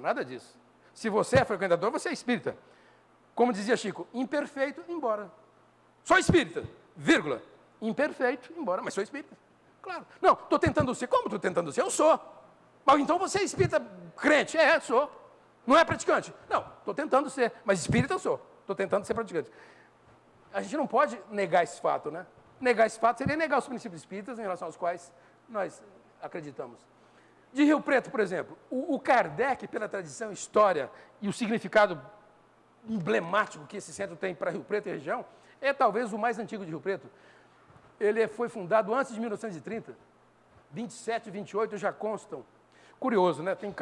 nada disso. Se você é frequentador, você é espírita. Como dizia Chico, imperfeito, embora. Só espírita, vírgula. Imperfeito, embora, mas sou espírita. Claro. Não, estou tentando ser. Como estou tentando ser? Eu sou. Mas então você é espírita crente? Sou. Não é praticante? Não, estou tentando ser. Mas espírita eu sou. Estou tentando ser praticante. A gente não pode negar esse fato, né? Negar esse fato seria negar os princípios espíritas em relação aos quais nós acreditamos. De Rio Preto, por exemplo, o Kardec, pela tradição, história e o significado emblemático que esse centro tem para Rio Preto e região, é talvez o mais antigo de Rio Preto. Ele foi fundado antes de 1930. 27 e 28 já constam. Curioso, né? Tem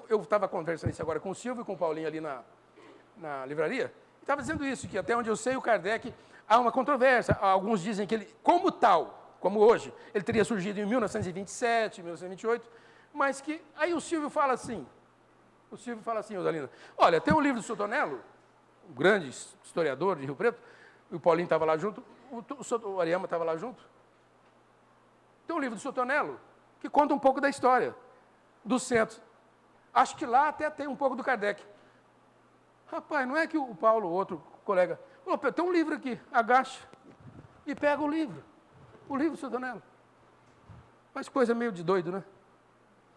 eu estava conversando isso agora com o Silvio e com o Paulinho ali na livraria. Estava dizendo isso, que até onde eu sei, o Kardec, há uma controvérsia. Alguns dizem que ele, como tal, como hoje, ele teria surgido em 1927, 1928, mas que, aí o Silvio fala assim, Osalina, olha, tem um livro do Sotonello, um grande historiador de Rio Preto, e o Paulinho estava lá junto, o Ariama estava lá junto. Tem um livro do Sotonello que conta um pouco da história do centro. Acho que lá até tem um pouco do Kardec. Rapaz, não é que o Paulo, outro colega, falou, tem um livro aqui, agacha e pega o livro do Sotonello. Mas coisa meio de doido, né?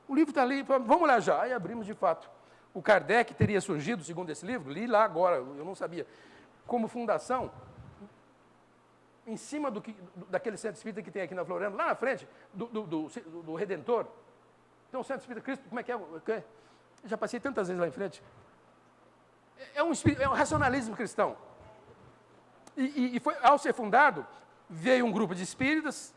O livro está ali, vamos olhar já. Aí abrimos de fato. O Kardec teria surgido, segundo esse livro, li lá agora, eu não sabia, como fundação, em cima daquele centro espírita que tem aqui na Floriano, lá na frente, do Redentor. Tem um centro espírita Cristo, como é que é? Eu já passei tantas vezes lá em frente. É um racionalismo cristão. E foi, ao ser fundado, veio um grupo de espíritas,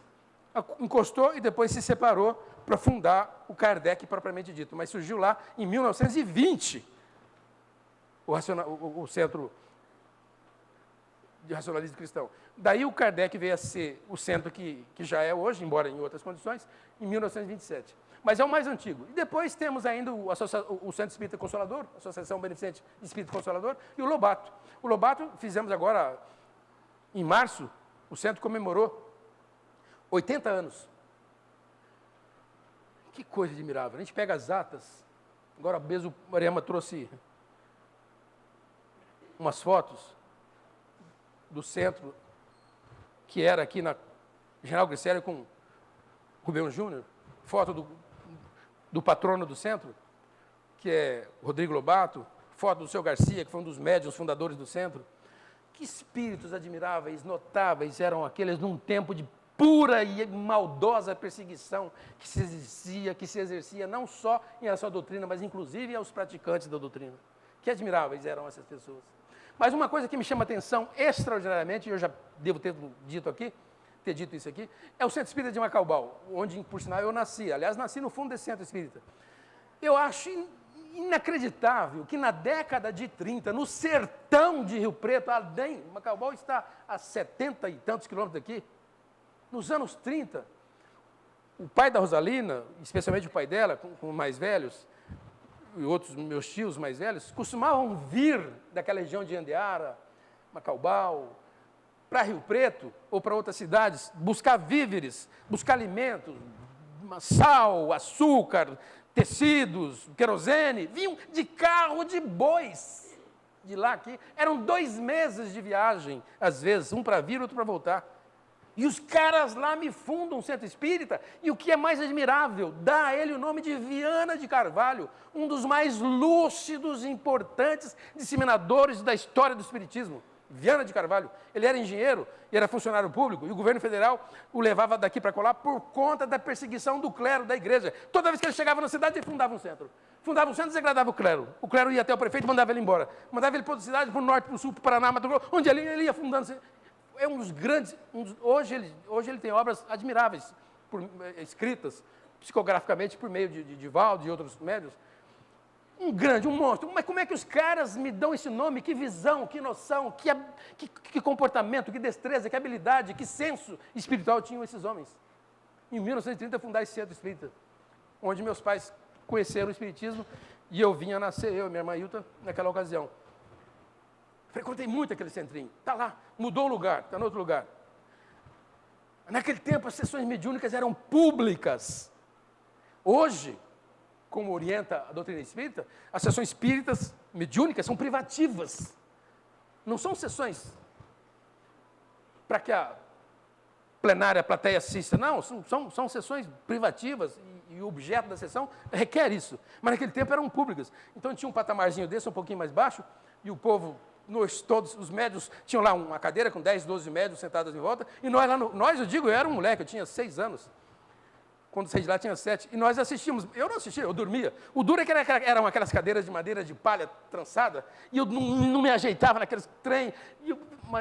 encostou e depois se separou para fundar o Kardec propriamente dito. Mas surgiu lá em 1920 o centro de racionalismo cristão. Daí o Kardec veio a ser o centro que já é hoje, embora em outras condições, em 1927. Mas é o mais antigo. E depois temos ainda o Centro Espírita Consolador, a Associação Beneficente de Espírito Consolador, e o Lobato. O Lobato, fizemos agora, em março, o centro comemorou 80 anos. Que coisa admirável. A gente pega as atas, agora mesmo o Mariama trouxe umas fotos do centro, que era aqui na General Grissério com Rubem Júnior, foto do patrono do centro, que é Rodrigo Lobato, foto do seu Garcia, que foi um dos médiuns fundadores do centro. Que espíritos admiráveis, notáveis eram aqueles num tempo de pura e maldosa perseguição que se exercia não só em relação à doutrina, mas inclusive aos praticantes da doutrina. Que admiráveis eram essas pessoas. Mas uma coisa que me chama a atenção extraordinariamente, e eu já devo ter dito isso aqui, é o Centro Espírita de Macaubal, onde, por sinal, eu nasci. Aliás, nasci no fundo desse Centro Espírita. Eu acho inacreditável que na década de 30, no sertão de Rio Preto, além, Macaubal está a 70 e tantos quilômetros daqui, nos anos 30, o pai da Rosalina, especialmente o pai dela, com mais velhos, e outros meus tios mais velhos, costumavam vir daquela região de Andeara, Macaubal, para Rio Preto ou para outras cidades, buscar víveres, buscar alimentos, sal, açúcar, tecidos, querosene, vinham de carro de bois, de lá aqui. Eram 2 meses de viagem, às vezes, um para vir, outro para voltar. E os caras lá me fundam um centro espírita, e o que é mais admirável, dá a ele o nome de Viana de Carvalho, um dos mais lúcidos e importantes disseminadores da história do espiritismo. Viana de Carvalho, ele era engenheiro e era funcionário público, e o governo federal o levava daqui para colar por conta da perseguição do clero da igreja. Toda vez que ele chegava na cidade, ele fundava um centro. Fundava um centro e desagradava o clero. O clero ia até o prefeito e mandava ele embora. Mandava ele para outra cidade, para o norte, para o sul, para o Paraná, Mato Grosso, onde ele ia fundando. É um dos grandes... hoje ele tem obras admiráveis, escritas psicograficamente por meio de Valdo e outros médios. Um monstro. Mas como é que os caras me dão esse nome? Que visão, que noção, que comportamento, que destreza, que habilidade, que senso espiritual tinham esses homens? Em 1930, fundar esse centro espírita, onde meus pais conheceram o espiritismo e eu vinha nascer, eu e minha irmã Hilton, naquela ocasião. Frequentei muito aquele centrinho. Está lá, mudou o lugar, está em outro lugar. Naquele tempo, as sessões mediúnicas eram públicas. Hoje, como orienta a doutrina espírita, as sessões espíritas mediúnicas são privativas. Não são sessões para que plenária, a plateia assista. Não, são sessões privativas e o objeto da sessão requer isso. Mas naquele tempo eram públicas. Então tinha um patamarzinho desse, um pouquinho mais baixo, e o povo, todos os médios, tinham lá uma cadeira com 10, 12 médios sentados em volta, e nós lá, eu era um moleque, eu tinha 6 anos. Quando saí de lá tinha 7, e nós assistimos. Eu não assistia, eu dormia. O duro é que eram aquelas cadeiras de madeira de palha trançada, e eu não me ajeitava naqueles trem.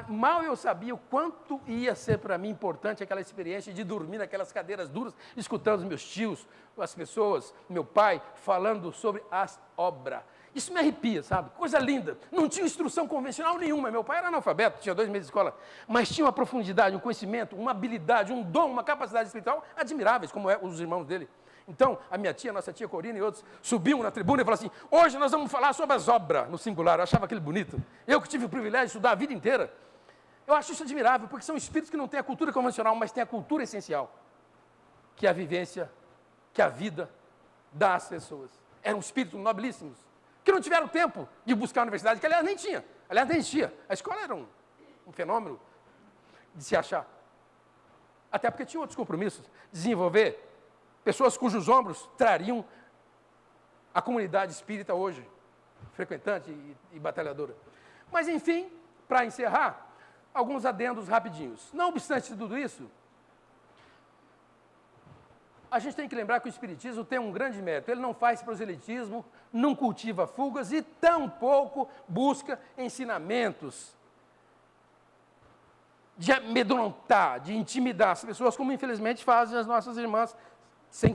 Mal eu sabia o quanto ia ser para mim importante aquela experiência de dormir naquelas cadeiras duras, escutando os meus tios, as pessoas, meu pai, falando sobre as obras. Isso me arrepia, sabe? Coisa linda. Não tinha instrução convencional nenhuma. Meu pai era analfabeto, tinha 2 meses de escola, mas tinha uma profundidade, um conhecimento, uma habilidade, um dom, uma capacidade espiritual admiráveis, como os irmãos dele. Então, a minha tia, nossa tia Corina e outros subiam na tribuna e falavam assim: hoje nós vamos falar sobre as obras, no singular. Eu achava aquilo bonito. Eu que tive o privilégio de estudar a vida inteira. Eu acho isso admirável, porque são espíritos que não têm a cultura convencional, mas têm a cultura essencial, que é a vivência, que a vida dá às pessoas. Eram espíritos nobilíssimos, que não tiveram tempo de buscar a universidade, que aliás nem tinha. Aliás, nem existia. A escola era um fenômeno de se achar. Até porque tinha outros compromissos. Desenvolver pessoas cujos ombros trariam a comunidade espírita hoje, frequentante e batalhadora. Mas, enfim, para encerrar, alguns adendos rapidinhos. Não obstante tudo isso, a gente tem que lembrar que o Espiritismo tem um grande mérito. Ele não faz proselitismo, não cultiva fugas e tampouco busca ensinamentos de amedrontar, de intimidar as pessoas, como infelizmente fazem as nossas irmãs, sem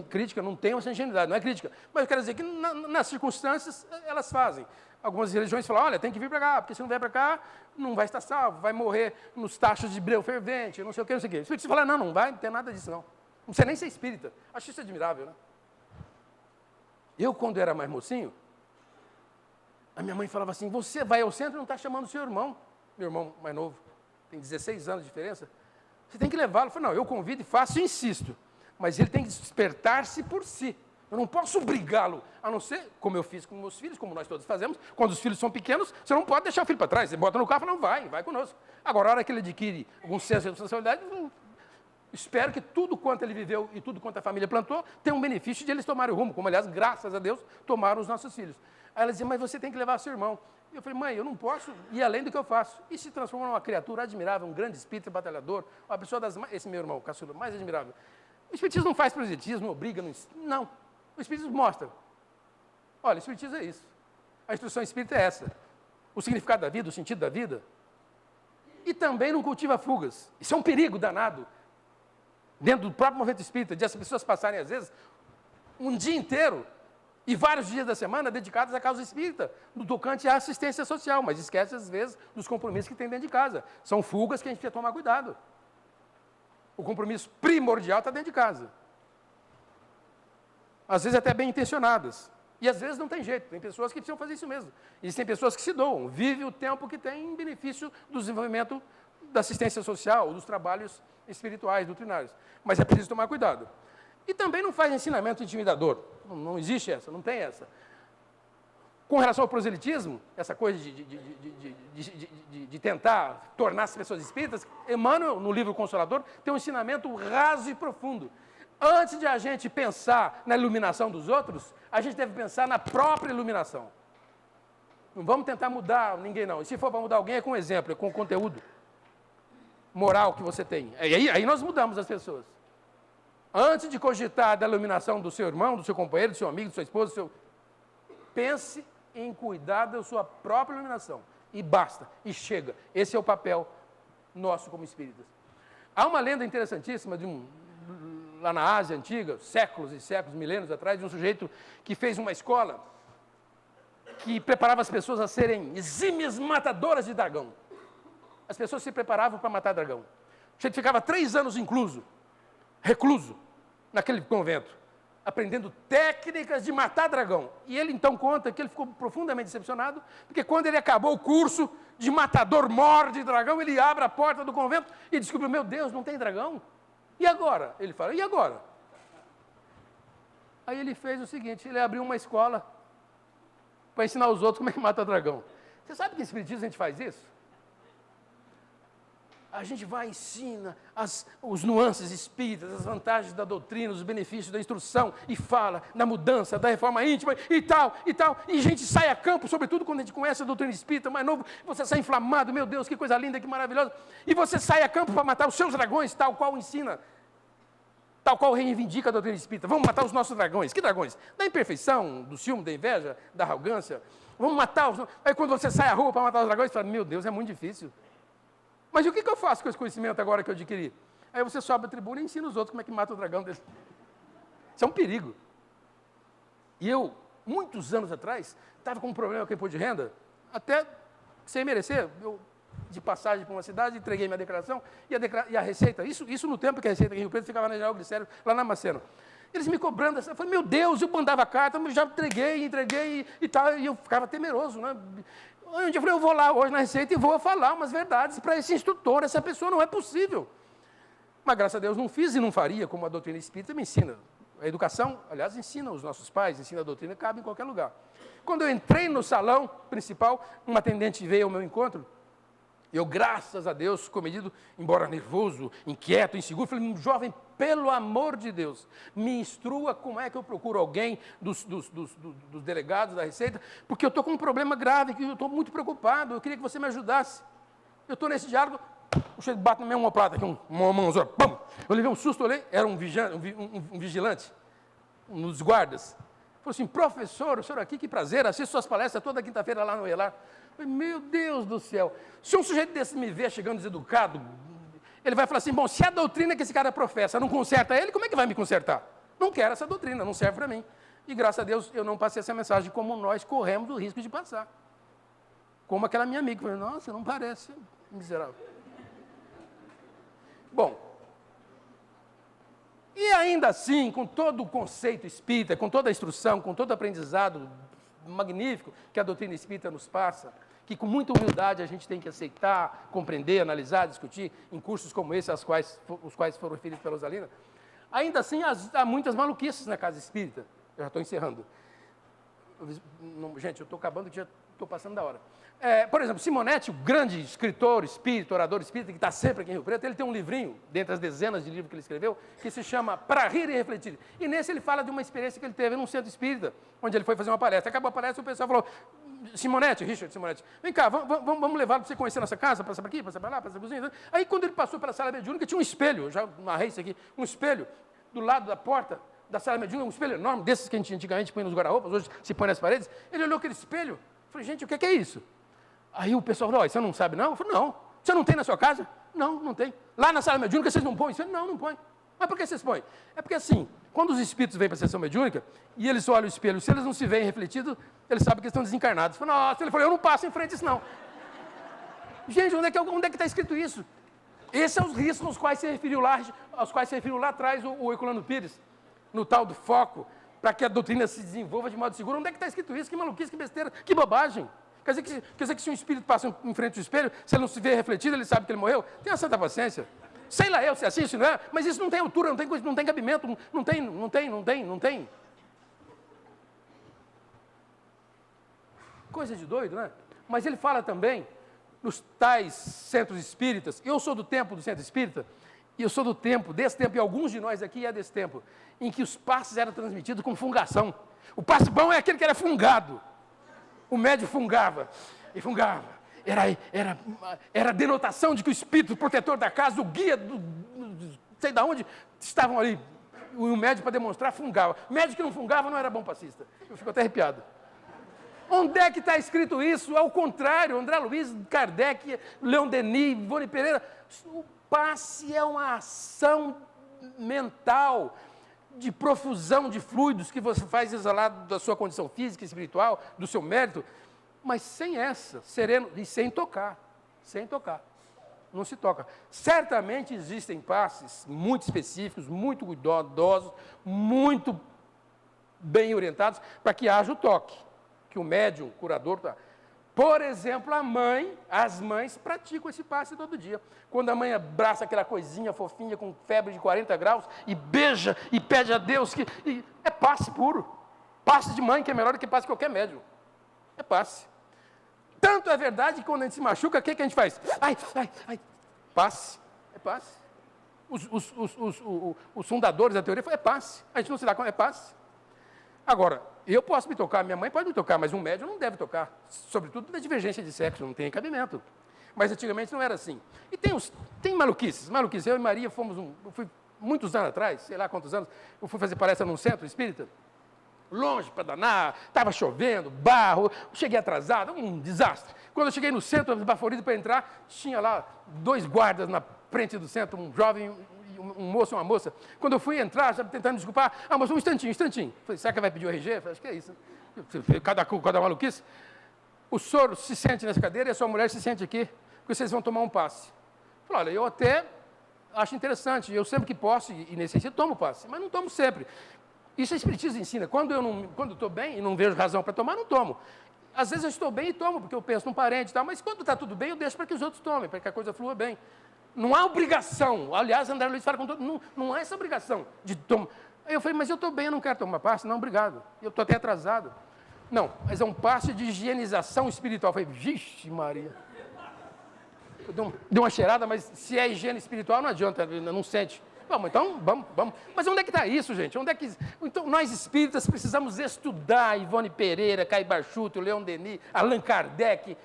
crítica, não tem essa ingenuidade, não é crítica. Mas eu quero dizer que nas circunstâncias elas fazem. Algumas religiões falam: olha, tem que vir para cá, porque se não vier para cá, não vai estar salvo, vai morrer nos tachos de breu fervente, não sei o que, não sei o que. O Espiritismo fala: não vai ter nada disso, não. Não precisa nem ser espírita. Acho isso admirável, né? Eu, quando era mais mocinho, a minha mãe falava assim: você vai ao centro e não está chamando o seu irmão. Meu irmão mais novo, tem 16 anos de diferença. Você tem que levá-lo. Eu falei: não, eu convido e faço e insisto. Mas ele tem que despertar-se por si. Eu não posso obrigá-lo, a não ser, como eu fiz com meus filhos, como nós todos fazemos, quando os filhos são pequenos, você não pode deixar o filho para trás. Você bota no carro e fala: não, vai conosco. Agora, a hora que ele adquire algum senso de responsabilidade, espero que tudo quanto ele viveu e tudo quanto a família plantou tenha um benefício de eles tomarem o rumo, como, aliás, graças a Deus, tomaram os nossos filhos. Aí ela dizia: mas você tem que levar seu irmão. E eu falei: mãe, eu não posso ir além do que eu faço. E se transforma numa criatura admirável, um grande espírito batalhador, uma pessoa esse meu irmão, caçula, mais admirável. O Espiritismo não faz proselitismo, não obriga, não. O Espiritismo mostra. Olha, o Espiritismo é isso. A instrução espírita é essa. O significado da vida, o sentido da vida. E também não cultiva fugas. Isso é um perigo danado. Dentro do próprio movimento espírita, de as pessoas passarem, às vezes, um dia inteiro e vários dias da semana dedicados à causa espírita, no tocante à assistência social, mas esquece, às vezes, dos compromissos que tem dentro de casa. São fugas que a gente precisa tomar cuidado. O compromisso primordial está dentro de casa. Às vezes até bem intencionadas. E às vezes não tem jeito, tem pessoas que precisam fazer isso mesmo. Existem pessoas que se doam, vivem o tempo que tem em benefício do desenvolvimento da assistência social, dos trabalhos espirituais, doutrinários. Mas é preciso tomar cuidado. E também não faz ensinamento intimidador. Não existe essa, não tem essa. Com relação ao proselitismo, essa coisa de tentar tornar as pessoas espíritas, Emmanuel, no livro Consolador, tem um ensinamento raso e profundo. Antes de a gente pensar na iluminação dos outros, a gente deve pensar na própria iluminação. Não vamos tentar mudar ninguém, não. E se for para mudar alguém, é com exemplo, é com conteúdo moral que você tem. Aí nós mudamos as pessoas. Antes de cogitar da iluminação do seu irmão, do seu companheiro, do seu amigo, do seu esposo, pense em cuidar da sua própria iluminação. E basta, e chega. Esse é o papel nosso como espíritas. Há uma lenda interessantíssima lá na Ásia Antiga, séculos e séculos, milênios atrás, de um sujeito que fez uma escola que preparava as pessoas a serem exímias matadoras de dragão. As pessoas se preparavam para matar dragão. O sujeito ficava 3 anos recluso, naquele convento, aprendendo técnicas de matar dragão. E ele então conta que ele ficou profundamente decepcionado, porque quando ele acabou o curso de matador mor de dragão, ele abre a porta do convento e descobriu: meu Deus, não tem dragão? E agora? Ele fala: e agora? Aí ele fez o seguinte: ele abriu uma escola para ensinar os outros como é que mata dragão. Você sabe que em Espiritismo a gente faz isso? a gente vai e ensina os nuances espíritas, as vantagens da doutrina, os benefícios da instrução, e fala na mudança, da reforma íntima, e tal, e a gente sai a campo, sobretudo quando a gente conhece a doutrina espírita, mais novo, você sai inflamado, meu Deus, que coisa linda, que maravilhosa, e você sai a campo para matar os seus dragões, tal qual ensina, tal qual reivindica a doutrina espírita. Vamos matar os nossos dragões. Que dragões? Da imperfeição, do ciúme, da inveja, da arrogância. Vamos matar os... Aí quando você sai à rua para matar os dragões, você fala, meu Deus, é muito difícil. Mas o que eu faço com esse conhecimento agora que eu adquiri? Aí você sobe a tribuna e ensina os outros como é que mata o dragão dele. Isso é um perigo. E eu, muitos anos atrás, estava com um problema com o imposto de renda, até sem merecer. Eu, de passagem para uma cidade, entreguei minha declaração e a Receita, isso no tempo que a Receita aqui em Rio Preto ficava na General Glicério, lá na Maceno. Eles me cobrando, eu falei, meu Deus, eu mandava carta, eu já entreguei e tal, e eu ficava temeroso, né? Um dia eu falei, eu vou lá hoje na Receita e vou falar umas verdades para esse instrutor, essa pessoa não é possível. Mas graças a Deus não fiz e não faria, como a doutrina espírita me ensina. A educação, aliás, ensina os nossos pais, ensina a doutrina, cabe em qualquer lugar. Quando eu entrei no salão principal, um atendente veio ao meu encontro, eu, graças a Deus, comedido, embora nervoso, inquieto, inseguro, falei, jovem, pelo amor de Deus, me instrua como é que eu procuro alguém dos delegados da Receita, porque eu estou com um problema grave, que eu estou muito preocupado, eu queria que você me ajudasse. Eu estou nesse diálogo, o chefe bate na minha omoplata, aqui, uma mãozona, pum! Eu levei um susto, olhei, era um vigilante, um dos guardas. Falou assim, professor, o senhor aqui, que prazer, assisto suas palestras toda quinta-feira lá no Elar. Falei, meu Deus do céu, se um sujeito desse me ver chegando deseducado, ele vai falar assim, bom, se a doutrina que esse cara professa não conserta ele, como é que vai me consertar? Não quero essa doutrina, não serve para mim. E graças a Deus eu não passei essa mensagem como nós corremos o risco de passar. Como aquela minha amiga, falou, nossa, não parece, miserável. Bom, e ainda assim, com todo o conceito espírita, com toda a instrução, com todo o aprendizado magnífico que a doutrina espírita nos passa, que com muita humildade a gente tem que aceitar, compreender, analisar, discutir, em cursos como esse, os quais foram referidos pela Rosalina, ainda assim há muitas maluquices na casa espírita. Eu já estou encerrando. Gente, eu estou acabando, que já estou passando da hora. Por exemplo, Simonetti, o grande escritor espírita, orador espírita, que está sempre aqui em Rio Preto, ele tem um livrinho, dentre as dezenas de livros que ele escreveu, que se chama Para Rir e Refletir. E nesse ele fala de uma experiência que ele teve num centro espírita, onde ele foi fazer uma palestra. Acabou a palestra, o pessoal falou, Simonetti, Richard Simonetti, vem cá, vamos levá-lo para você conhecer nossa casa, passar por aqui, passar para lá, passar por cozinha. Aí quando ele passou pela sala mediúnica, tinha um espelho, eu já narrei isso aqui, um espelho do lado da porta da sala mediúnica, um espelho enorme, desses que a gente antigamente põe nos guarda-roupas, hoje se põe nas paredes. Ele olhou aquele espelho, falei, gente, o que é isso? Aí o pessoal falou, você não sabe não? Eu falei, não. Você não tem na sua casa? Não, não tem. Lá na sala mediúnica vocês não põem? Não, não põem. Mas por que vocês põem? É porque assim, quando os espíritos vêm para a sessão mediúnica, e eles olham o espelho, se eles não se veem refletidos, eles sabem que estão desencarnados. Eu falei, nossa, ele falou, eu não passo em frente a isso não. Gente, onde é que está escrito isso? Esses são os riscos aos quais se referiu lá atrás o Herculano Pires, no tal do foco, para que a doutrina se desenvolva de modo seguro. Onde é que está escrito isso? Que maluquice, que besteira, que bobagem. Quer dizer que se um espírito passa em frente ao espelho, se ele não se vê refletido, ele sabe que ele morreu? Tenha santa paciência. Sei lá eu se é assim, se não é, mas isso não tem altura, não tem cabimento, não tem. Coisa de doido, né? Mas ele fala também nos tais centros espíritas. Eu sou do tempo do centro espírita, e eu sou do tempo, desse tempo, e alguns de nós aqui é desse tempo, em que os passes eram transmitidos com fungação. O passe bom é aquele que era fungado. O médium fungava, e fungava. Era a denotação de que o espírito protetor da casa, o guia, sei de onde, estavam ali. O médium, para demonstrar, fungava. O médium que não fungava não era bom passista. Eu fico até arrepiado. Onde é que está escrito isso? Ao contrário, André Luiz, Kardec, Leon Denis, Ivone Pereira. O passe é uma ação mental, de profusão de fluidos que você faz exalado da sua condição física e espiritual, do seu mérito, mas sem essa, sereno e sem tocar, não se toca. Certamente existem passes muito específicos, muito cuidadosos, muito bem orientados, para que haja o toque, que o médium, o curador, por exemplo, as mães praticam esse passe todo dia. Quando a mãe abraça aquela coisinha fofinha com febre de 40 graus e beija e pede a Deus é passe puro. Passe de mãe que é melhor do que passe de qualquer médium. É passe. Tanto é verdade que quando a gente se machuca, o que a gente faz? Ai, passe. É passe. Os fundadores da teoria falam, é passe. A gente não se dá conta, é passe. Agora, eu posso me tocar, minha mãe pode me tocar, mas um médium não deve tocar. Sobretudo na divergência de sexo, não tem cabimento. Mas antigamente não era assim. E tem maluquices. Eu e Maria eu fui muitos anos atrás, sei lá quantos anos, eu fui fazer palestra num centro espírita, longe para danar, estava chovendo, barro, cheguei atrasado, um desastre. Quando eu cheguei no centro, esbaforido para entrar, tinha lá 2 guardas na frente do centro, um jovem, um moço e uma moça. Quando eu fui entrar, já tentando desculpar, moça, um instantinho. Falei, será que vai pedir o RG? Falei, acho que é isso. Cada maluquice. O senhor se sente nessa cadeira e a sua mulher se sente aqui, porque vocês vão tomar um passe. Falei, olha, eu até acho interessante, eu sempre que posso e necessito, tomo passe, mas não tomo sempre. Isso a Espiritismo ensina. Quando eu estou bem e não vejo razão para tomar, não tomo. Às vezes eu estou bem e tomo, porque eu penso num parente e tal, mas quando está tudo bem, eu deixo para que os outros tomem, para que a coisa flua bem. Não há obrigação. Aliás, André Luiz fala com todo não há essa obrigação de tomar. Aí eu falei, mas eu estou bem, eu não quero tomar passe. Não, obrigado. Eu estou até atrasado. Não, mas é um passe de higienização espiritual. Eu falei, vixe Maria. Eu dei uma cheirada, mas se é higiene espiritual, não adianta, não sente. Vamos, então, vamos. Mas onde é que está isso, gente? Então, nós espíritas precisamos estudar Ivone Pereira, Caio Barchuto, Leon Denis, Allan Kardec,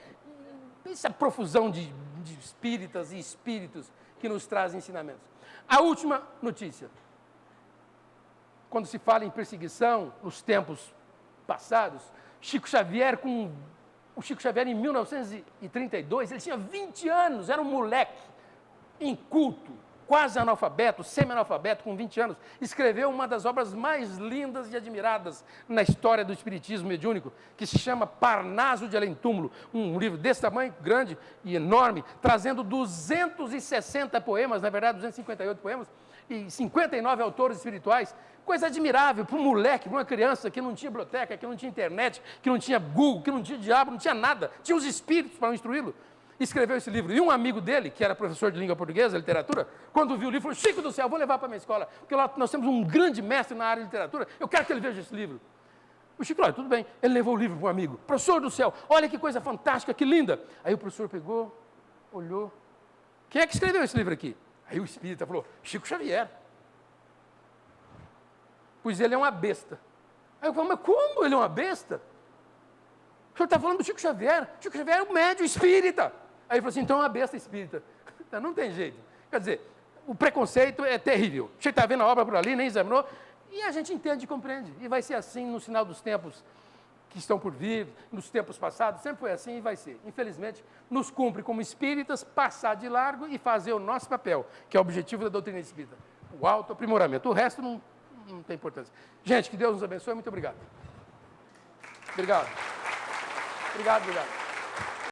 essa profusão de espíritas e espíritos que nos trazem ensinamentos. A última notícia. Quando se fala em perseguição, nos tempos passados, Chico Xavier, em 1932, ele tinha 20 anos, era um moleque, inculto, quase analfabeto, semi-analfabeto, com 20 anos, escreveu uma das obras mais lindas e admiradas na história do espiritismo mediúnico, que se chama Parnaso de Além Túmulo, um livro desse tamanho, grande e enorme, trazendo 260 poemas, na verdade 258 poemas, e 59 autores espirituais, coisa admirável para um moleque, para uma criança que não tinha biblioteca, que não tinha internet, que não tinha Google, que não tinha diabo, não tinha nada, tinha os espíritos para instruí-lo. Escreveu esse livro. E um amigo dele, que era professor de língua portuguesa, literatura, quando viu o livro, falou, Chico do céu, vou levar para a minha escola, porque lá nós temos um grande mestre na área de literatura, eu quero que ele veja esse livro. O Chico falou, tudo bem. Ele levou o livro para um amigo. Professor do céu, olha que coisa fantástica, que linda. Aí o professor pegou, olhou. Quem é que escreveu esse livro aqui? Aí o espírita falou, Chico Xavier. Pois ele é uma besta. Aí eu falei, mas como ele é uma besta? O senhor está falando do Chico Xavier. Chico Xavier é um médium espírita. Aí ele falou assim, então é uma besta espírita. Não tem jeito. Quer dizer, o preconceito é terrível. Você está vendo a obra por ali, nem examinou, e a gente entende e compreende. E vai ser assim no final dos tempos que estão por vir, nos tempos passados, sempre foi assim e vai ser. Infelizmente, nos cumpre como espíritas passar de largo e fazer o nosso papel, que é o objetivo da doutrina espírita, o autoaprimoramento. O resto não tem importância. Gente, que Deus nos abençoe. Muito obrigado. Obrigado. Obrigado.